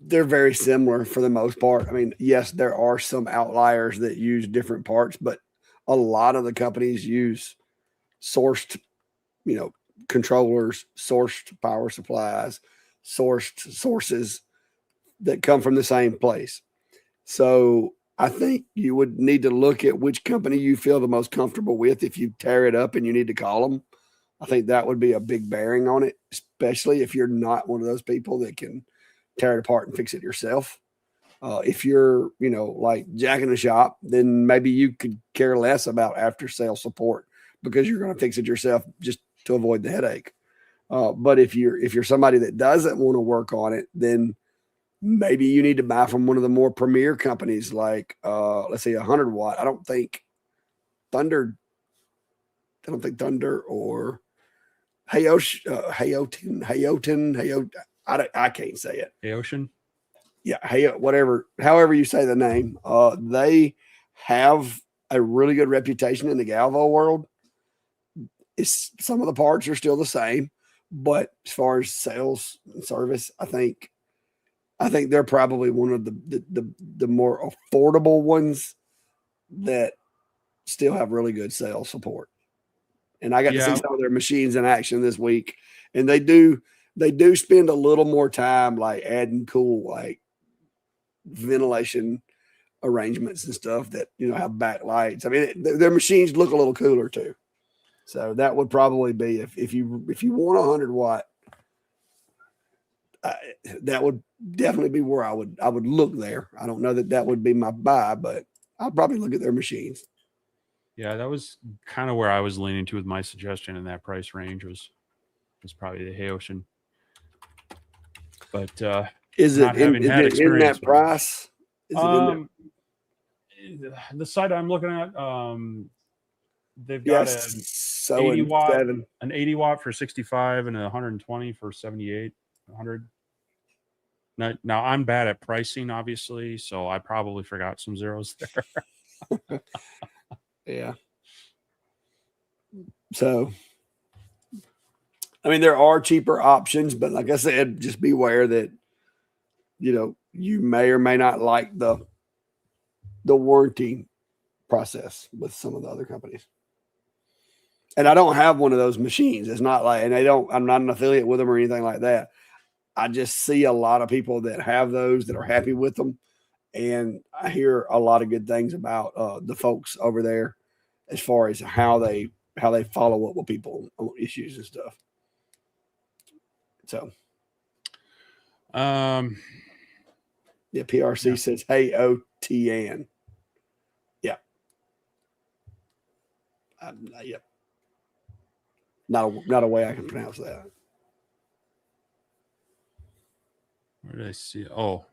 they're very similar for the most part. I mean, yes, there are some outliers that use different parts, but a lot of the companies use sourced, you know, controllers, sourced power supplies, sourced sources that come from the same place. So I think you would need to look at which company you feel the most comfortable with. If you tear it up and you need to call them, I think that would be a big bearing on it, especially if you're not one of those people that can tear it apart and fix it yourself. If you're, you know, like Jack in the shop, then maybe you could care less about after sale support because you're going to fix it yourself just to avoid the headache. But if you're somebody that doesn't want to work on it, then maybe you need to buy from one of the more premier companies like let's say 100 watt. Thunder. I don't think Thunder or Hayotin. I can't say it. Hayotion. Yeah, whatever, however you say the name. They have a really good reputation in the Galvo world. Some of the parts are still the same, but as far as sales and service, I think they're probably one of the more affordable ones that still have really good sales support. And I got to see some of their machines in action this week, and they do spend a little more time like adding cool like ventilation arrangements and stuff that, you know, have backlights. I mean, their machines look a little cooler too. So that would probably be if you want 100 watt, that would definitely be where I would look there. I don't know that would be my buy, but I'd probably look at their machines. Yeah, that was kind of where I was leaning to with my suggestion in that price range was probably the Hayotion. But is it in that price? Is it in the site I'm looking at, they've got an 80 watt, an 80 watt for 65 and a 120 for 78, 100. Now I'm bad at pricing, obviously, so I probably forgot some zeros there. Yeah. So, I mean, there are cheaper options, but like I said, just beware that, you know, you may or may not like the warranty process with some of the other companies. And I don't have one of those machines. It's not like, and I'm not an affiliate with them or anything like that. I just see a lot of people that have those that are happy with them. And I hear a lot of good things about the folks over there as far as how they follow up with people on issues and stuff. So, yeah, PRC says, "Hey, OTN." Yeah. Yep. Not a way I can pronounce that. Where did I see? Oh,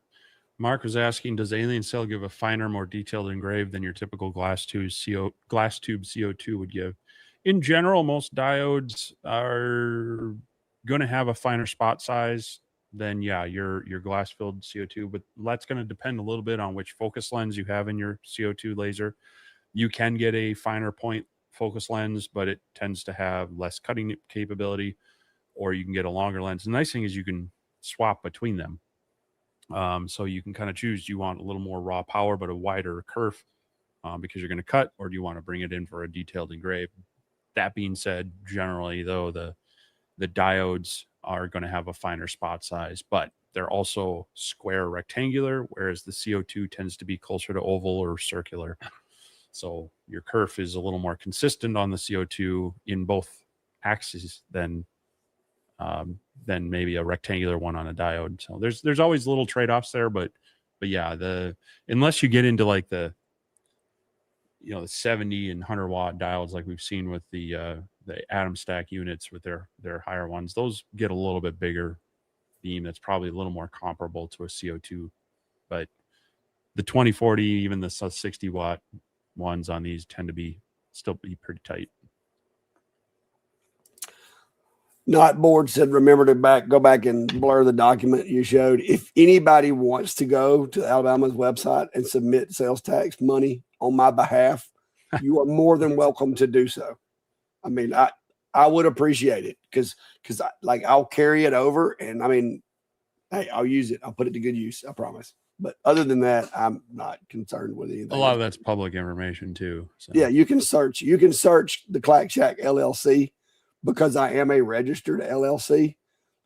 Mark was asking, does Alien Cell give a finer, more detailed engrave than your typical glass tube CO2 would give? In general, most diodes are going to have a finer spot size than your glass filled CO2, but that's going to depend a little bit on which focus lens you have in your CO2 laser. You can get a finer point focus lens, but it tends to have less cutting capability, or you can get a longer lens. The nice thing is you can swap between them. So you can kind of choose, do you want a little more raw power but a wider kerf because you're going to cut, or do you want to bring it in for a detailed engrave? That being said, generally though, the diodes are going to have a finer spot size, but they're also square rectangular, whereas the CO2 tends to be closer to oval or circular. So your kerf is a little more consistent on the CO2 in both axes than maybe a rectangular one on a diode. So there's always little trade-offs there, but yeah, unless you get into like the 70 and 100 watt diodes like we've seen with the atom stack units with their higher ones, those get a little bit bigger beam. That's probably a little more comparable to a CO2, but the 2040, even the 60 watt ones on these tend to still be pretty tight. Not board said, remember to go back and blur the document you showed. If anybody wants to go to Alabama's website and submit sales tax money on my behalf, you are more than welcome to do so. I mean, I would appreciate it because I'll carry it over, and I mean, hey, I'll use it. I'll put it to good use. I promise. But other than that, I'm not concerned with anything. A lot of that's public information too. So. Yeah, you can search. You can search the Clack Shack LLC because I am a registered LLC,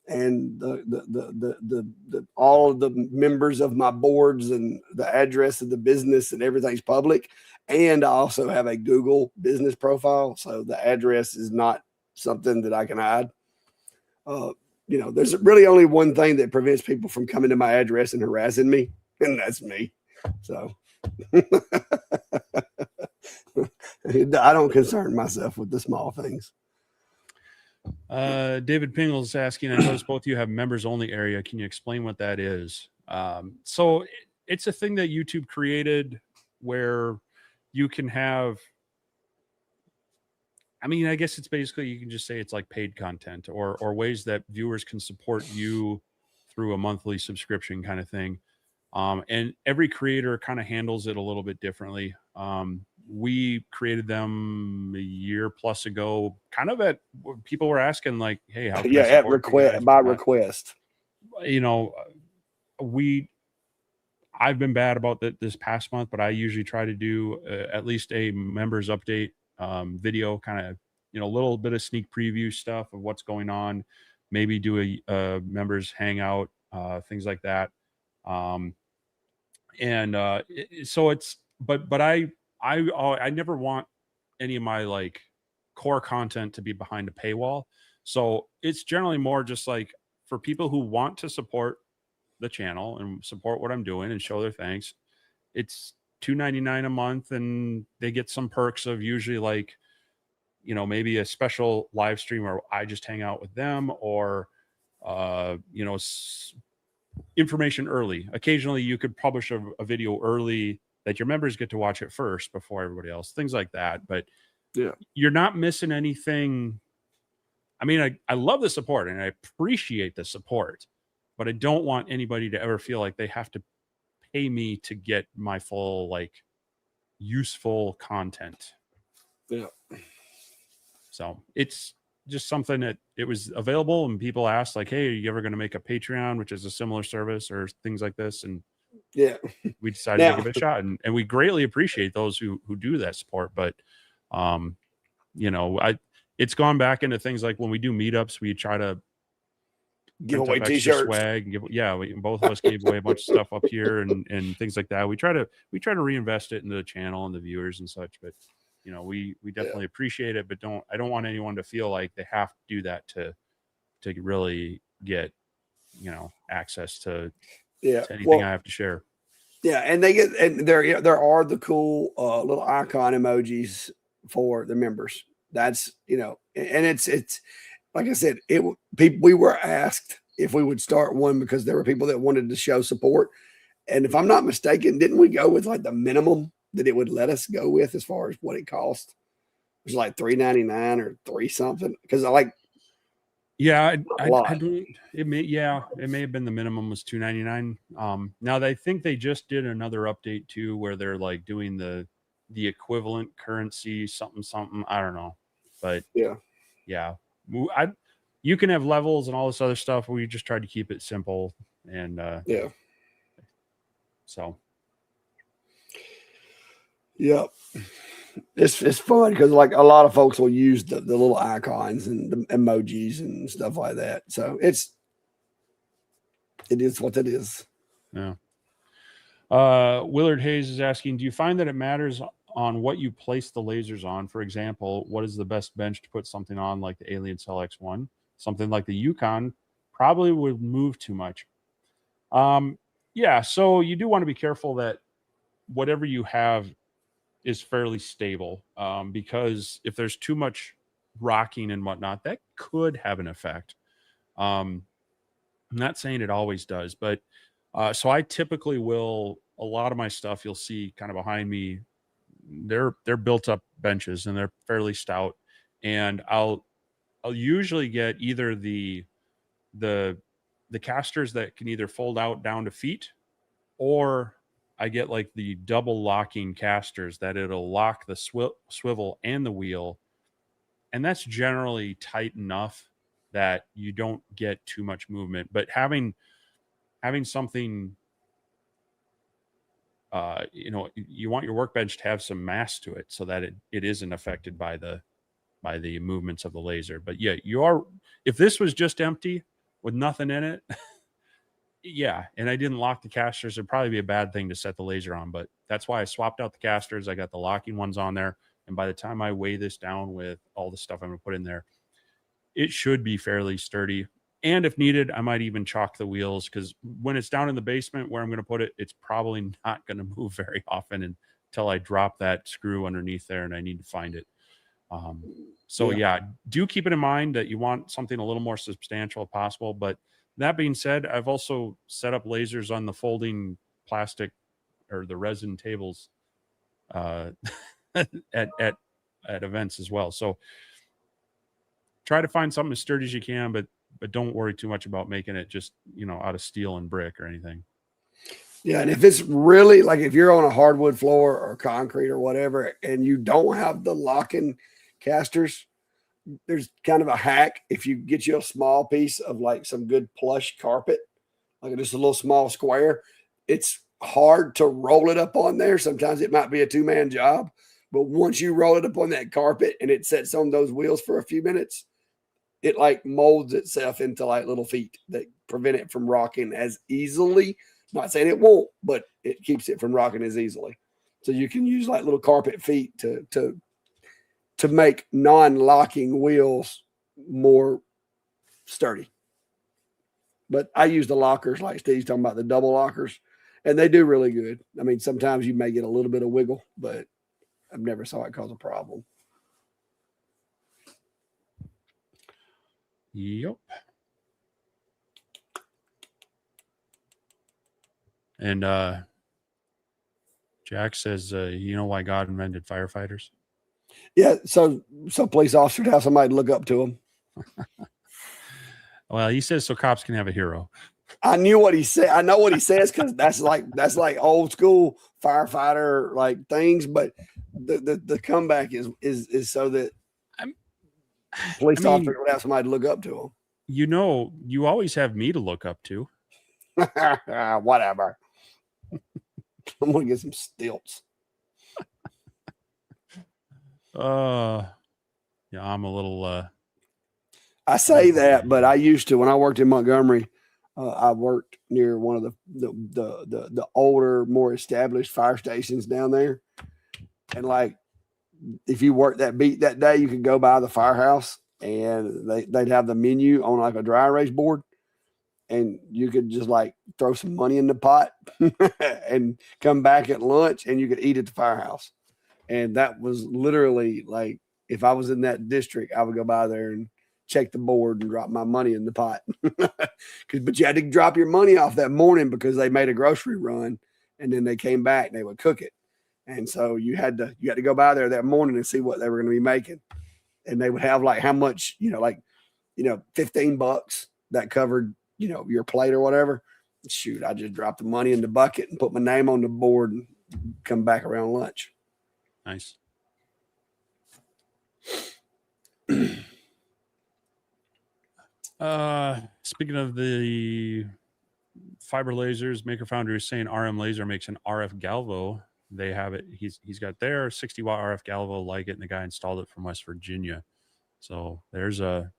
and the all of the members of my boards and the address of the business and everything's public. And I also have a Google business profile, so the address is not something that I can hide. There's really only one thing that prevents people from coming to my address and harassing me, and that's me. So I don't concern myself with the small things. David Pingle's is asking, I noticed both of you have members only area. Can you explain what that is? So it's a thing that YouTube created where you can have, I mean, I guess it's basically, you can just say it's like paid content or ways that viewers can support you through a monthly subscription kind of thing. And every creator kind of handles it a little bit differently. We created them a year plus ago, kind of at people were asking like, hey, how can I at request by request? I've been bad about that this past month, but I usually try to do at least a members update video, kind of, a little bit of sneak preview stuff of what's going on, maybe do a members hangout, things like that. So it's, but I never want any of my like core content to be behind a paywall. So it's generally more just like for people who want to support the channel and support what I'm doing and show their thanks. It's $2.99 a month, and they get some perks of usually like, maybe a special live stream where I just hang out with them, or information early. Occasionally you could publish a video early that your members get to watch it first before everybody else, things like that. But yeah, you're not missing anything. I mean, I love the support and I appreciate the support, but I don't want anybody to ever feel like they have to pay me to get my full, like, useful content. Yeah. So it's just something that it was available, and people asked like, hey, are you ever going to make a Patreon, which is a similar service or things like this? And yeah, we decided to give it a shot, and we greatly appreciate those who do that support. But it's gone back into things like when we do meetups, we try to give away t-shirts, swag. Both of us gave away a bunch of stuff up here and things like that. We try to reinvest it into the channel and the viewers and such. But we definitely appreciate it, but I don't want anyone to feel like they have to do that to really get access to anything I have to share. Yeah, and there are the cool little icon emojis for the members. That's and it's like I said, we were asked if we would start one because there were people that wanted to show support. And if I'm not mistaken, didn't we go with like the minimum that it would let us go with as far as what it cost? It was like $3.99 or $3 something. Because it may have been the minimum was $2.99. Now I think they just did another update too, where they're like doing the equivalent currency something. I don't know, but yeah. You can have levels and all this other stuff. We just tried to keep it simple and so. Yep. It's fun because like a lot of folks will use the little icons and the emojis and stuff like that. So it is what it is. Yeah. Willard Hayes is asking, do you find that it matters on what you place the lasers on? For example, what is the best bench to put something on, like the Alien Cell X1? Something like the Yukon probably would move too much. Yeah, so you do want to be careful that whatever you have is fairly stable, because if there's too much rocking and whatnot, that could have an effect. I'm not saying it always does, but so I typically will, a lot of my stuff you'll see kind of behind me, they're built up benches and they're fairly stout, and I'll usually get either the casters that can either fold out down to feet, or I get like the double locking casters that it'll lock the swivel and the wheel. And that's generally tight enough that you don't get too much movement. But having having something, you want your workbench to have some mass to it so that it isn't affected by the movements of the laser. But yeah, if this was just empty with nothing in it, yeah, and I didn't lock the casters, it'd probably be a bad thing to set the laser on. But that's why I swapped out the casters. I got the locking ones on there. And by the time I weigh this down with all the stuff I'm going to put in there, it should be fairly sturdy. And if needed, I might even chalk the wheels, because when it's down in the basement where I'm going to put it, it's probably not going to move very often until I drop that screw underneath there and I need to find it. So yeah, do keep it in mind that you want something a little more substantial if possible. But that being said, I've also set up lasers on the folding plastic or the resin tables at events as well. So try to find something as sturdy as you can, but don't worry too much about making it just, out of steel and brick or anything. Yeah, and if it's really like if you're on a hardwood floor or concrete or whatever, and you don't have the locking casters, there's kind of a hack. If you get you a small piece of like some good plush carpet, like just a little small square, it's hard to roll it up on there. Sometimes it might be a two-man job, but once you roll it up on that carpet and it sets on those wheels for a few minutes, it like molds itself into like little feet that prevent it from rocking as easily. Not saying it won't, but it keeps it from rocking as easily. So you can use like little carpet feet to make non-locking wheels more sturdy. But I use the lockers like Steve's talking about, the double lockers, and they do really good. I mean, sometimes you may get a little bit of wiggle, but I've never saw it cause a problem. Yep. And Jack says, you know why God invented firefighters? Yeah, so police officers have somebody to look up to them. Well, he says so cops can have a hero. I knew what he said. I know what he says because that's like old school firefighter like things. But the comeback is so that police officers would have somebody to look up to them. You always have me to look up to. Whatever. I'm gonna get some stilts. Yeah, I'm a little. I say that, but I used to when I worked in Montgomery. I worked near one of the older, more established fire stations down there, and like if you worked that beat that day, you could go by the firehouse and they'd have the menu on like a dry erase board, and you could just like throw some money in the pot and come back at lunch and you could eat at the firehouse. And that was literally like, if I was in that district, I would go by there and check the board and drop my money in the pot. But you had to drop your money off that morning because they made a grocery run and then they came back and they would cook it. And so you had to go by there that morning and see what they were going to be making. And they would have like how much, $15 that covered, your plate or whatever. Shoot, I just dropped the money in the bucket and put my name on the board and come back around lunch. Nice. Speaking of the fiber lasers, Maker Foundry is saying RM Laser makes an RF Galvo. They have it. He's got their 60-watt RF Galvo like it, and the guy installed it from West Virginia. So there's a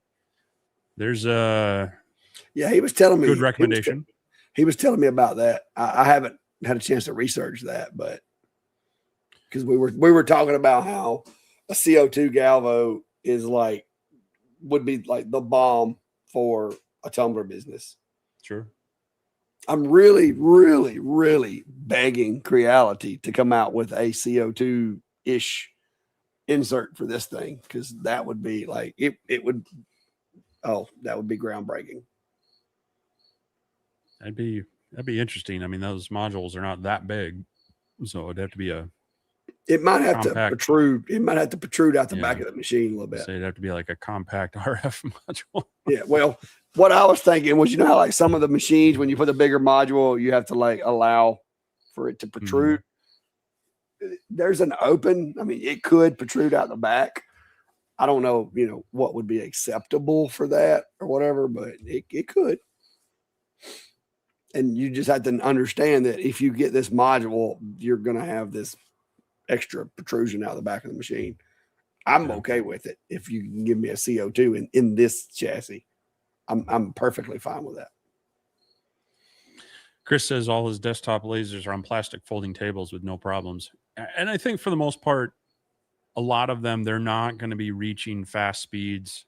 yeah, he was telling me good recommendation. He was telling me about that. I haven't had a chance to research that, but because we were talking about how a CO2 Galvo would be like the bomb for a tumbler business. Sure. I'm really, really, really begging Creality to come out with a CO2-ish insert for this thing, because that would be like that would be groundbreaking. That'd be interesting. I mean, those modules are not that big, so it'd have to be it might have to protrude. It might have to protrude out the back of the machine a little bit. So it'd have to be like a compact RF module. Yeah. Well, what I was thinking was, how like some of the machines, when you put a bigger module, you have to like allow for it to protrude. Mm-hmm. There's an open. I mean, it could protrude out the back. I don't know, what would be acceptable for that or whatever, but it could. And you just have to understand that if you get this module, you're going to have this extra protrusion out of the back of the machine. I'm okay with it. If you can give me a CO2 in this chassis, I'm perfectly fine with that. Chris says all his desktop lasers are on plastic folding tables with no problems. And I think for the most part, a lot of them, they're not going to be reaching fast speeds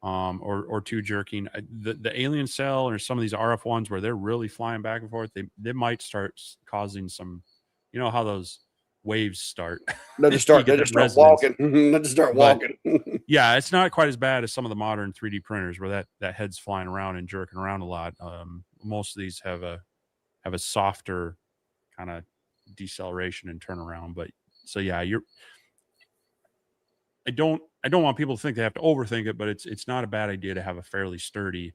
or too jerking. The alien cell or some of these RF ones where they're really flying back and forth, they might start causing some, you know how those waves start. They just start walking. They just start walking. Yeah, it's not quite as bad as some of the modern 3D printers where that head's flying around and jerking around a lot. Most of these have a softer kind of deceleration and turnaround. But so yeah, I don't want people to think they have to overthink it, but it's not a bad idea to have a fairly sturdy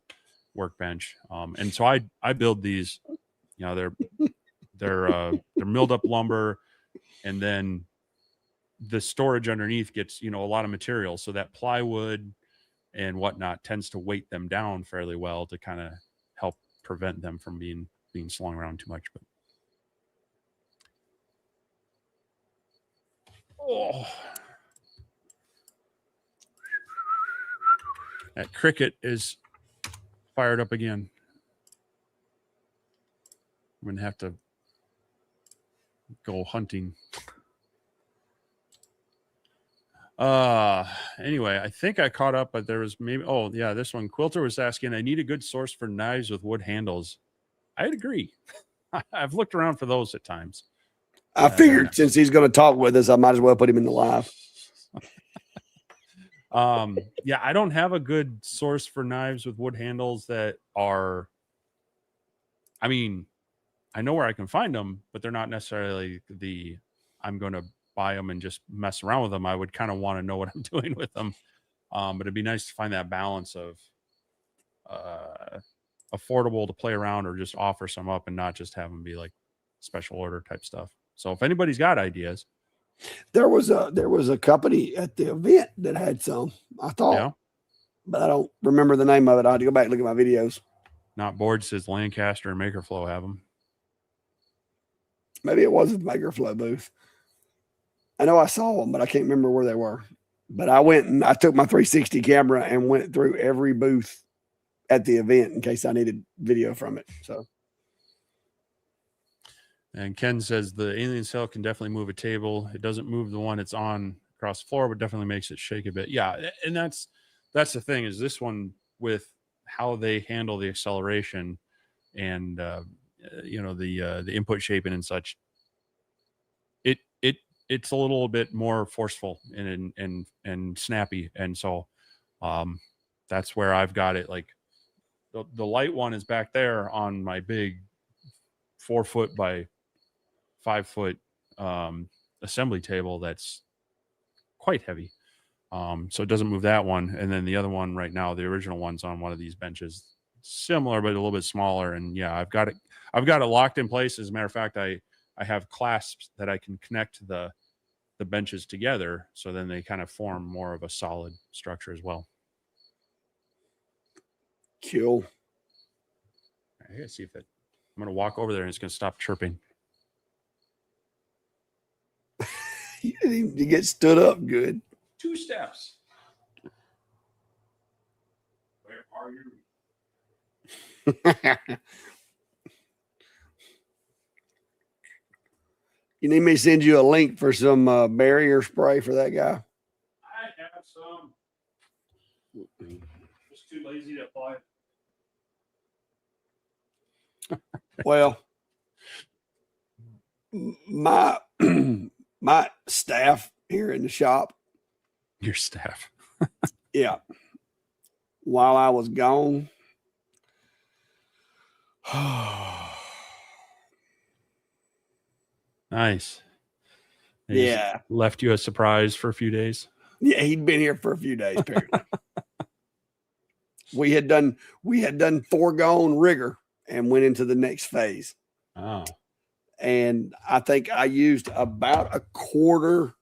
workbench. And so I build these, you know, they're milled up lumber, and then the storage underneath gets, you know, a lot of material, so that plywood and whatnot tends to weight them down fairly well to kind of help prevent them from being slung around too much. But that cricket is fired up again. I'm gonna have to go hunting. Anyway, I think I caught up, but there was maybe, oh yeah, this one. Quilter was asking, I need a good source for knives with wood handles. I'd agree. I've looked around for those at times. I figured since he's going to talk with us, I might as well put him in the live. Yeah, I don't have a good source for knives with wood handles that are, I mean, I know where I can find them, but they're not necessarily I'm going to buy them and just mess around with them. I would kind of want to know what I'm doing with them. But it'd be nice to find that balance of affordable to play around or just offer some up and not just have them be like special order type stuff. So if anybody's got ideas. There was a company at the event that had some, I thought, yeah, but I don't remember the name of it. I had to go back and look at my videos. Not Board says Lancaster and Makerflow have them. Maybe it was the Makerflow booth. I know I saw them, but I can't remember where they were. But I went and I took my 360 camera and went through every booth at the event in case I needed video from it. So. And Ken says the alien cell can definitely move a table. It doesn't move the one it's on across the floor, but definitely makes it shake a bit. Yeah, and that's the thing is this one with how they handle the acceleration and you know the input shaping and such. It's a little bit more forceful and snappy, and so that's where I've got it. Like the light one is back there on my big 4 foot by 5 foot assembly table that's quite heavy, so it doesn't move that one. And then the other one right now, the original one's on one of these benches, similar but a little bit smaller. And yeah, I've got it locked in place. As a matter of fact, I have clasps that I can connect the benches together, so then they kind of form more of a solid structure as well. Cool. I gotta see if I'm gonna walk over there and it's gonna stop chirping. You get stood up good. 2 steps. Where are you? You need me to send you a link for some barrier spray for that guy? I have some. Just too lazy to apply. Well, my staff here in the shop. Your staff. Yeah. While I was gone. Nice. Yeah. Left you a surprise for a few days. Yeah, he'd been here for a few days, apparently. we had done foregone rigor and went into the next phase. Oh. And I think I used about a quarter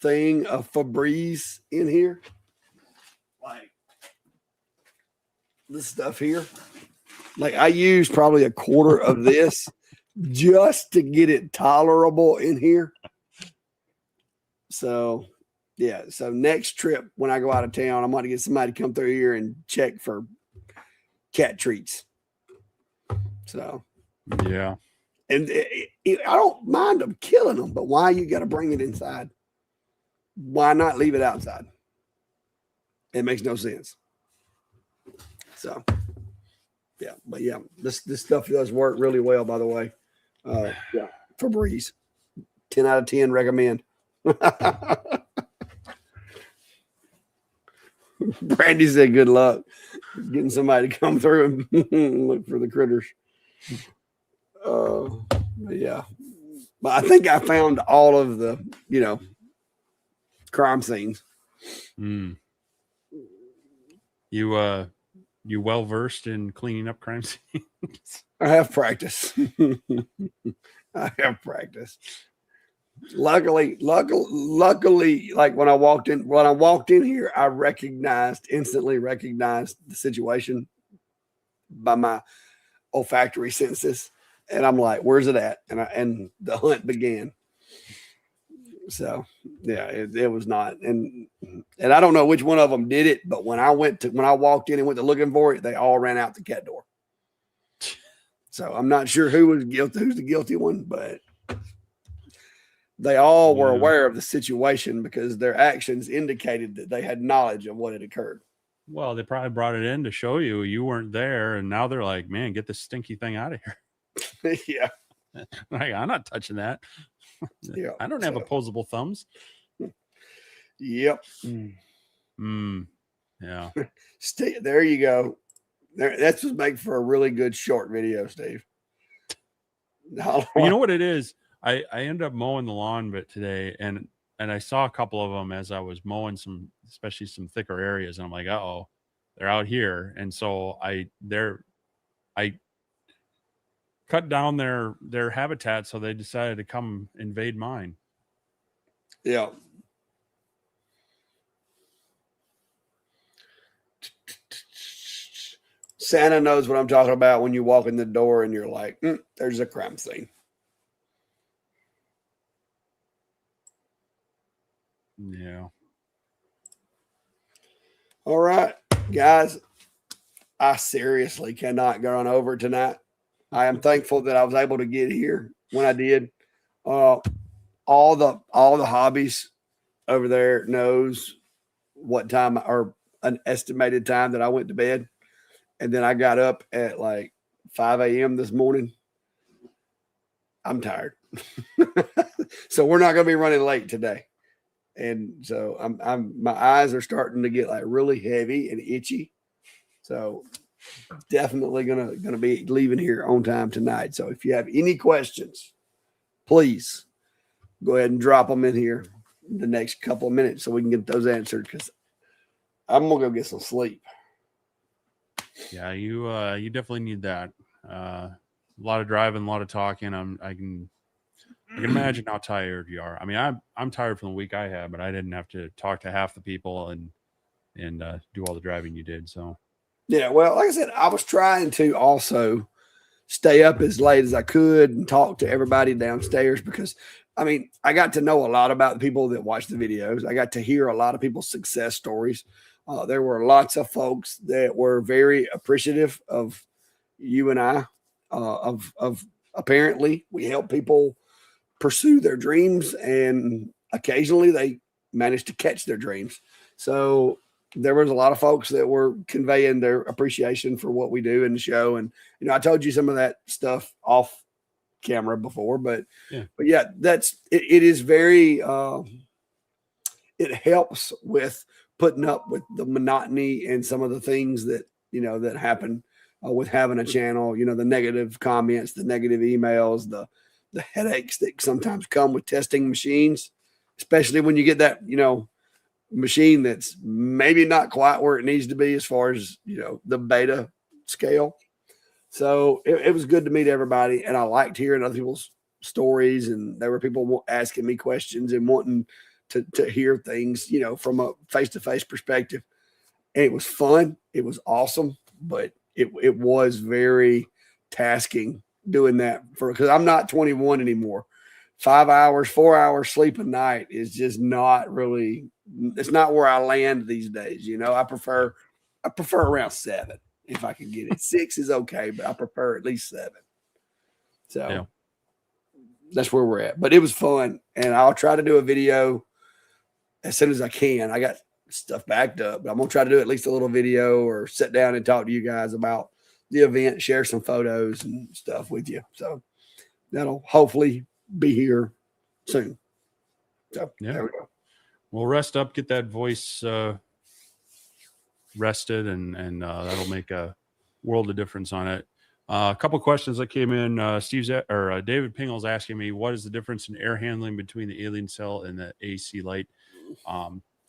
thing of Febreze in here. Like this stuff here. Like I used probably a quarter of this just to get it tolerable in here. So yeah. So next trip when I go out of town, I'm going to get somebody to come through here and check for cat treats. So Yeah. and I don't mind them killing them, but why you got to bring it inside? Why not leave it outside? It makes no sense. So, yeah, but yeah, this stuff does work really well. By the way, yeah, Febreze, 10 out of 10 recommend. Brandy said, "Good luck getting somebody to come through and look for the critters." Yeah, but I think I found all of the crime scenes. Mm. You well versed in cleaning up crime scenes? I have practice. I have practice. Luckily, like when I walked in here, I instantly recognized the situation by my olfactory senses, and I'm like, "Where's it at?" And the hunt began. So yeah, it was not, and I don't know which one of them did it, but when I walked in and went to looking for it, they all ran out the cat door. So I'm not sure who's the guilty one, but they all were aware of the situation because their actions indicated that they had knowledge of what had occurred. Well, they probably brought it in to show you weren't there, and now they're like, "Man, get this stinky thing out of here." Yeah. Like, I'm not touching that. Yeah. I don't have opposable thumbs. Yep. Yeah. There you go. That's just make for a really good short video, Steve. But you know what it is? I ended up mowing the lawn bit today, and I saw a couple of them as I was mowing especially some thicker areas, and I'm like, "Uh-oh, they're out here." And so I cut down their habitat, so they decided to come invade mine. Yeah. Santa knows what I'm talking about when you walk in the door and you're like, there's a crime scene. Yeah. All right, guys. I seriously cannot go on over tonight. I am thankful that I was able to get here when I did. All the hobbies over there knows what time or an estimated time that I went to bed. And then I got up at like 5 a.m. this morning. I'm tired. So we're not going to be running late today. And so my eyes are starting to get like really heavy and itchy. So definitely gonna be leaving here on time tonight. So if you have any questions, please go ahead and drop them in here the next couple of minutes so we can get those answered, because I'm gonna go get some sleep. Yeah, you definitely need that. A lot of driving, a lot of talking. I can imagine how tired you are. I mean, I'm tired from the week I had, but I didn't have to talk to half the people and do all the driving you did. So yeah, well, like I said, I was trying to also stay up as late as I could and talk to everybody downstairs, because I mean, I got to know a lot about the people that watch the videos. I got to hear a lot of people's success stories. There were lots of folks that were very appreciative of you and I. Of apparently we help people pursue their dreams, and occasionally they manage to catch their dreams. So there was a lot of folks that were conveying their appreciation for what we do in the show. And, I told you some of that stuff off camera before, but yeah, it is very, it helps with putting up with the monotony and some of the things that, that happen with having a channel, the negative comments, the negative emails, the headaches that sometimes come with testing machines, especially when you get that, machine that's maybe not quite where it needs to be as far as, the beta scale. So it was good to meet everybody. And I liked hearing other people's stories. And there were people asking me questions and wanting to hear things, from a face-to-face perspective. And it was fun. It was awesome, but it was very tasking doing that because I'm not 21 anymore. 5 hours, 4 hours sleep a night is just not really. It's not where I land these days. I prefer around 7 if I can get it. 6 is okay, but I prefer at least 7. So that's where we're at. But it was fun, and I'll try to do a video as soon as I can. I got stuff backed up, but I'm gonna try to do at least a little video or sit down and talk to you guys about the event, share some photos and stuff with you. So that'll hopefully be here soon. So there we go. Well, rest up, get that voice rested, and that'll make a world of difference on it. A couple questions that came in. David Pingle's asking me, what is the difference in air handling between the Alien Cell and the AC Light?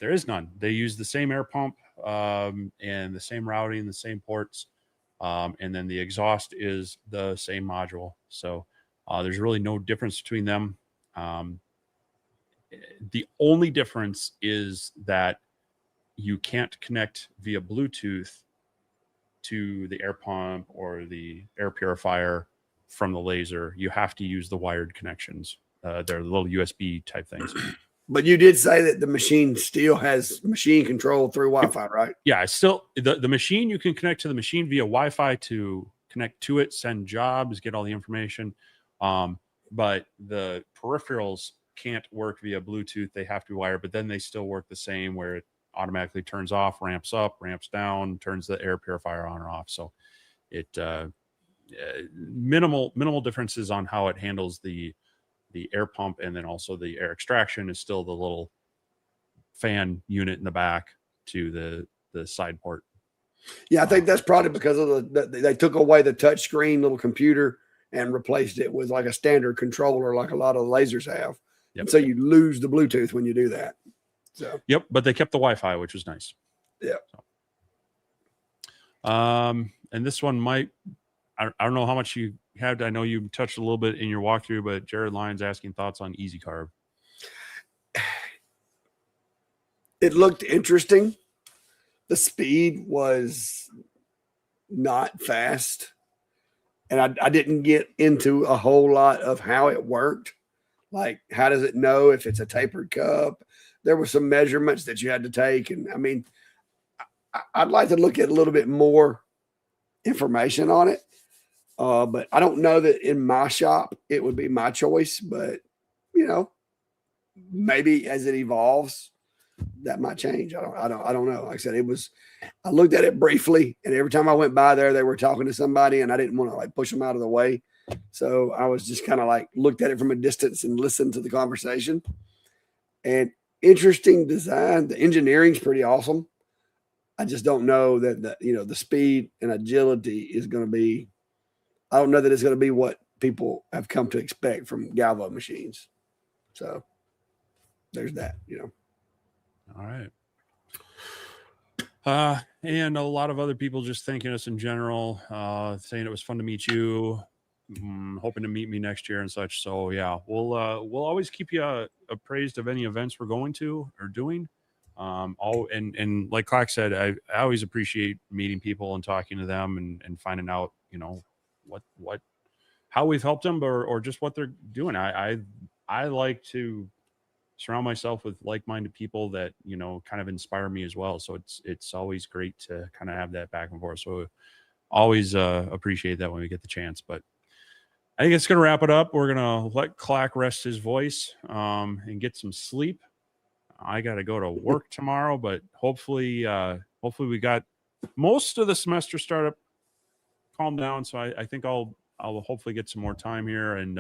There is none. They use the same air pump and the same routing, the same ports, and then the exhaust is the same module. So there's really no difference between them. The only difference is that you can't connect via Bluetooth to the air pump or the air purifier from the laser. You have to use the wired connections. They're little USB type things. But you did say that the machine still has machine control through Wi-Fi, right? Yeah, it's still the machine. You can connect to the machine via Wi-Fi to connect to it, send jobs, get all the information. But the peripherals can't work via Bluetooth. They have to wire, but then they still work the same where it automatically turns off, ramps up, ramps down, turns the air purifier on or off. So it minimal differences on how it handles the air pump, and then also the air extraction is still the little fan unit in the back to the side port. Yeah, I think that's probably because of they took away the touch screen little computer and replaced it with like a standard controller like a lot of the lasers have. Yep. And so you lose the Bluetooth when you do that. So yep, but they kept the Wi-Fi, which was nice. Yeah. So. And this one might, I don't know how much you had. I know you touched a little bit in your walkthrough, but Jared Lyons asking thoughts on Easy Carb. It looked interesting. The speed was not fast. And I didn't get into a whole lot of how it worked. Like, how does it know if it's a tapered cup? There were some measurements that you had to take. And I mean, I'd like to look at a little bit more information on it. But I don't know that in my shop it would be my choice. But, maybe as it evolves, that might change. I don't know. Like I said, I looked at it briefly, and every time I went by there, they were talking to somebody, and I didn't want to like push them out of the way. So I was just kind of like looked at it from a distance and listened to the conversation. And interesting design. The engineering's pretty awesome. I just don't know that the speed and agility is going to be. I don't know that it's going to be what people have come to expect from Galvo machines. So there's that. All right. And a lot of other people just thanking us in general, saying it was fun to meet you, hoping to meet me next year and such. So yeah, we'll always keep you appraised of any events we're going to or doing. And like Clark said, I always appreciate meeting people and talking to them and finding out, how we've helped them or just what they're doing. I like to surround myself with like-minded people that kind of inspire me as well. So it's always great to kind of have that back and forth. So always appreciate that when we get the chance. But I think it's gonna wrap it up. We're gonna let Clack rest his voice and get some sleep. I got to go to work tomorrow, but hopefully we got most of the semester startup calmed down. So I think I'll hopefully get some more time here and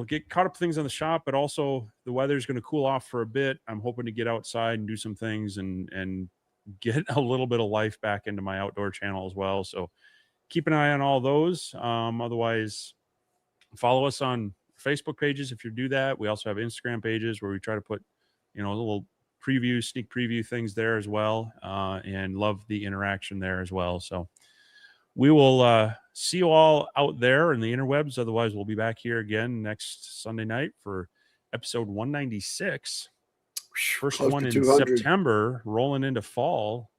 get caught up things on the shop, but also the weather's going to cool off for a bit. I'm hoping to get outside and do some things and get a little bit of life back into my outdoor channel as well. So keep an eye on all those. Otherwise, follow us on Facebook pages if you do that. We also have Instagram pages where we try to put, a little sneak preview things there as well, and love the interaction there as well. So we will see you all out there in the interwebs. Otherwise, we'll be back here again next Sunday night for episode 196. First one in September, rolling into fall.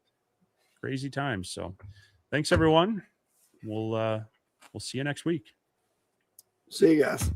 Crazy times. So thanks everyone. We'll see you next week. See you guys.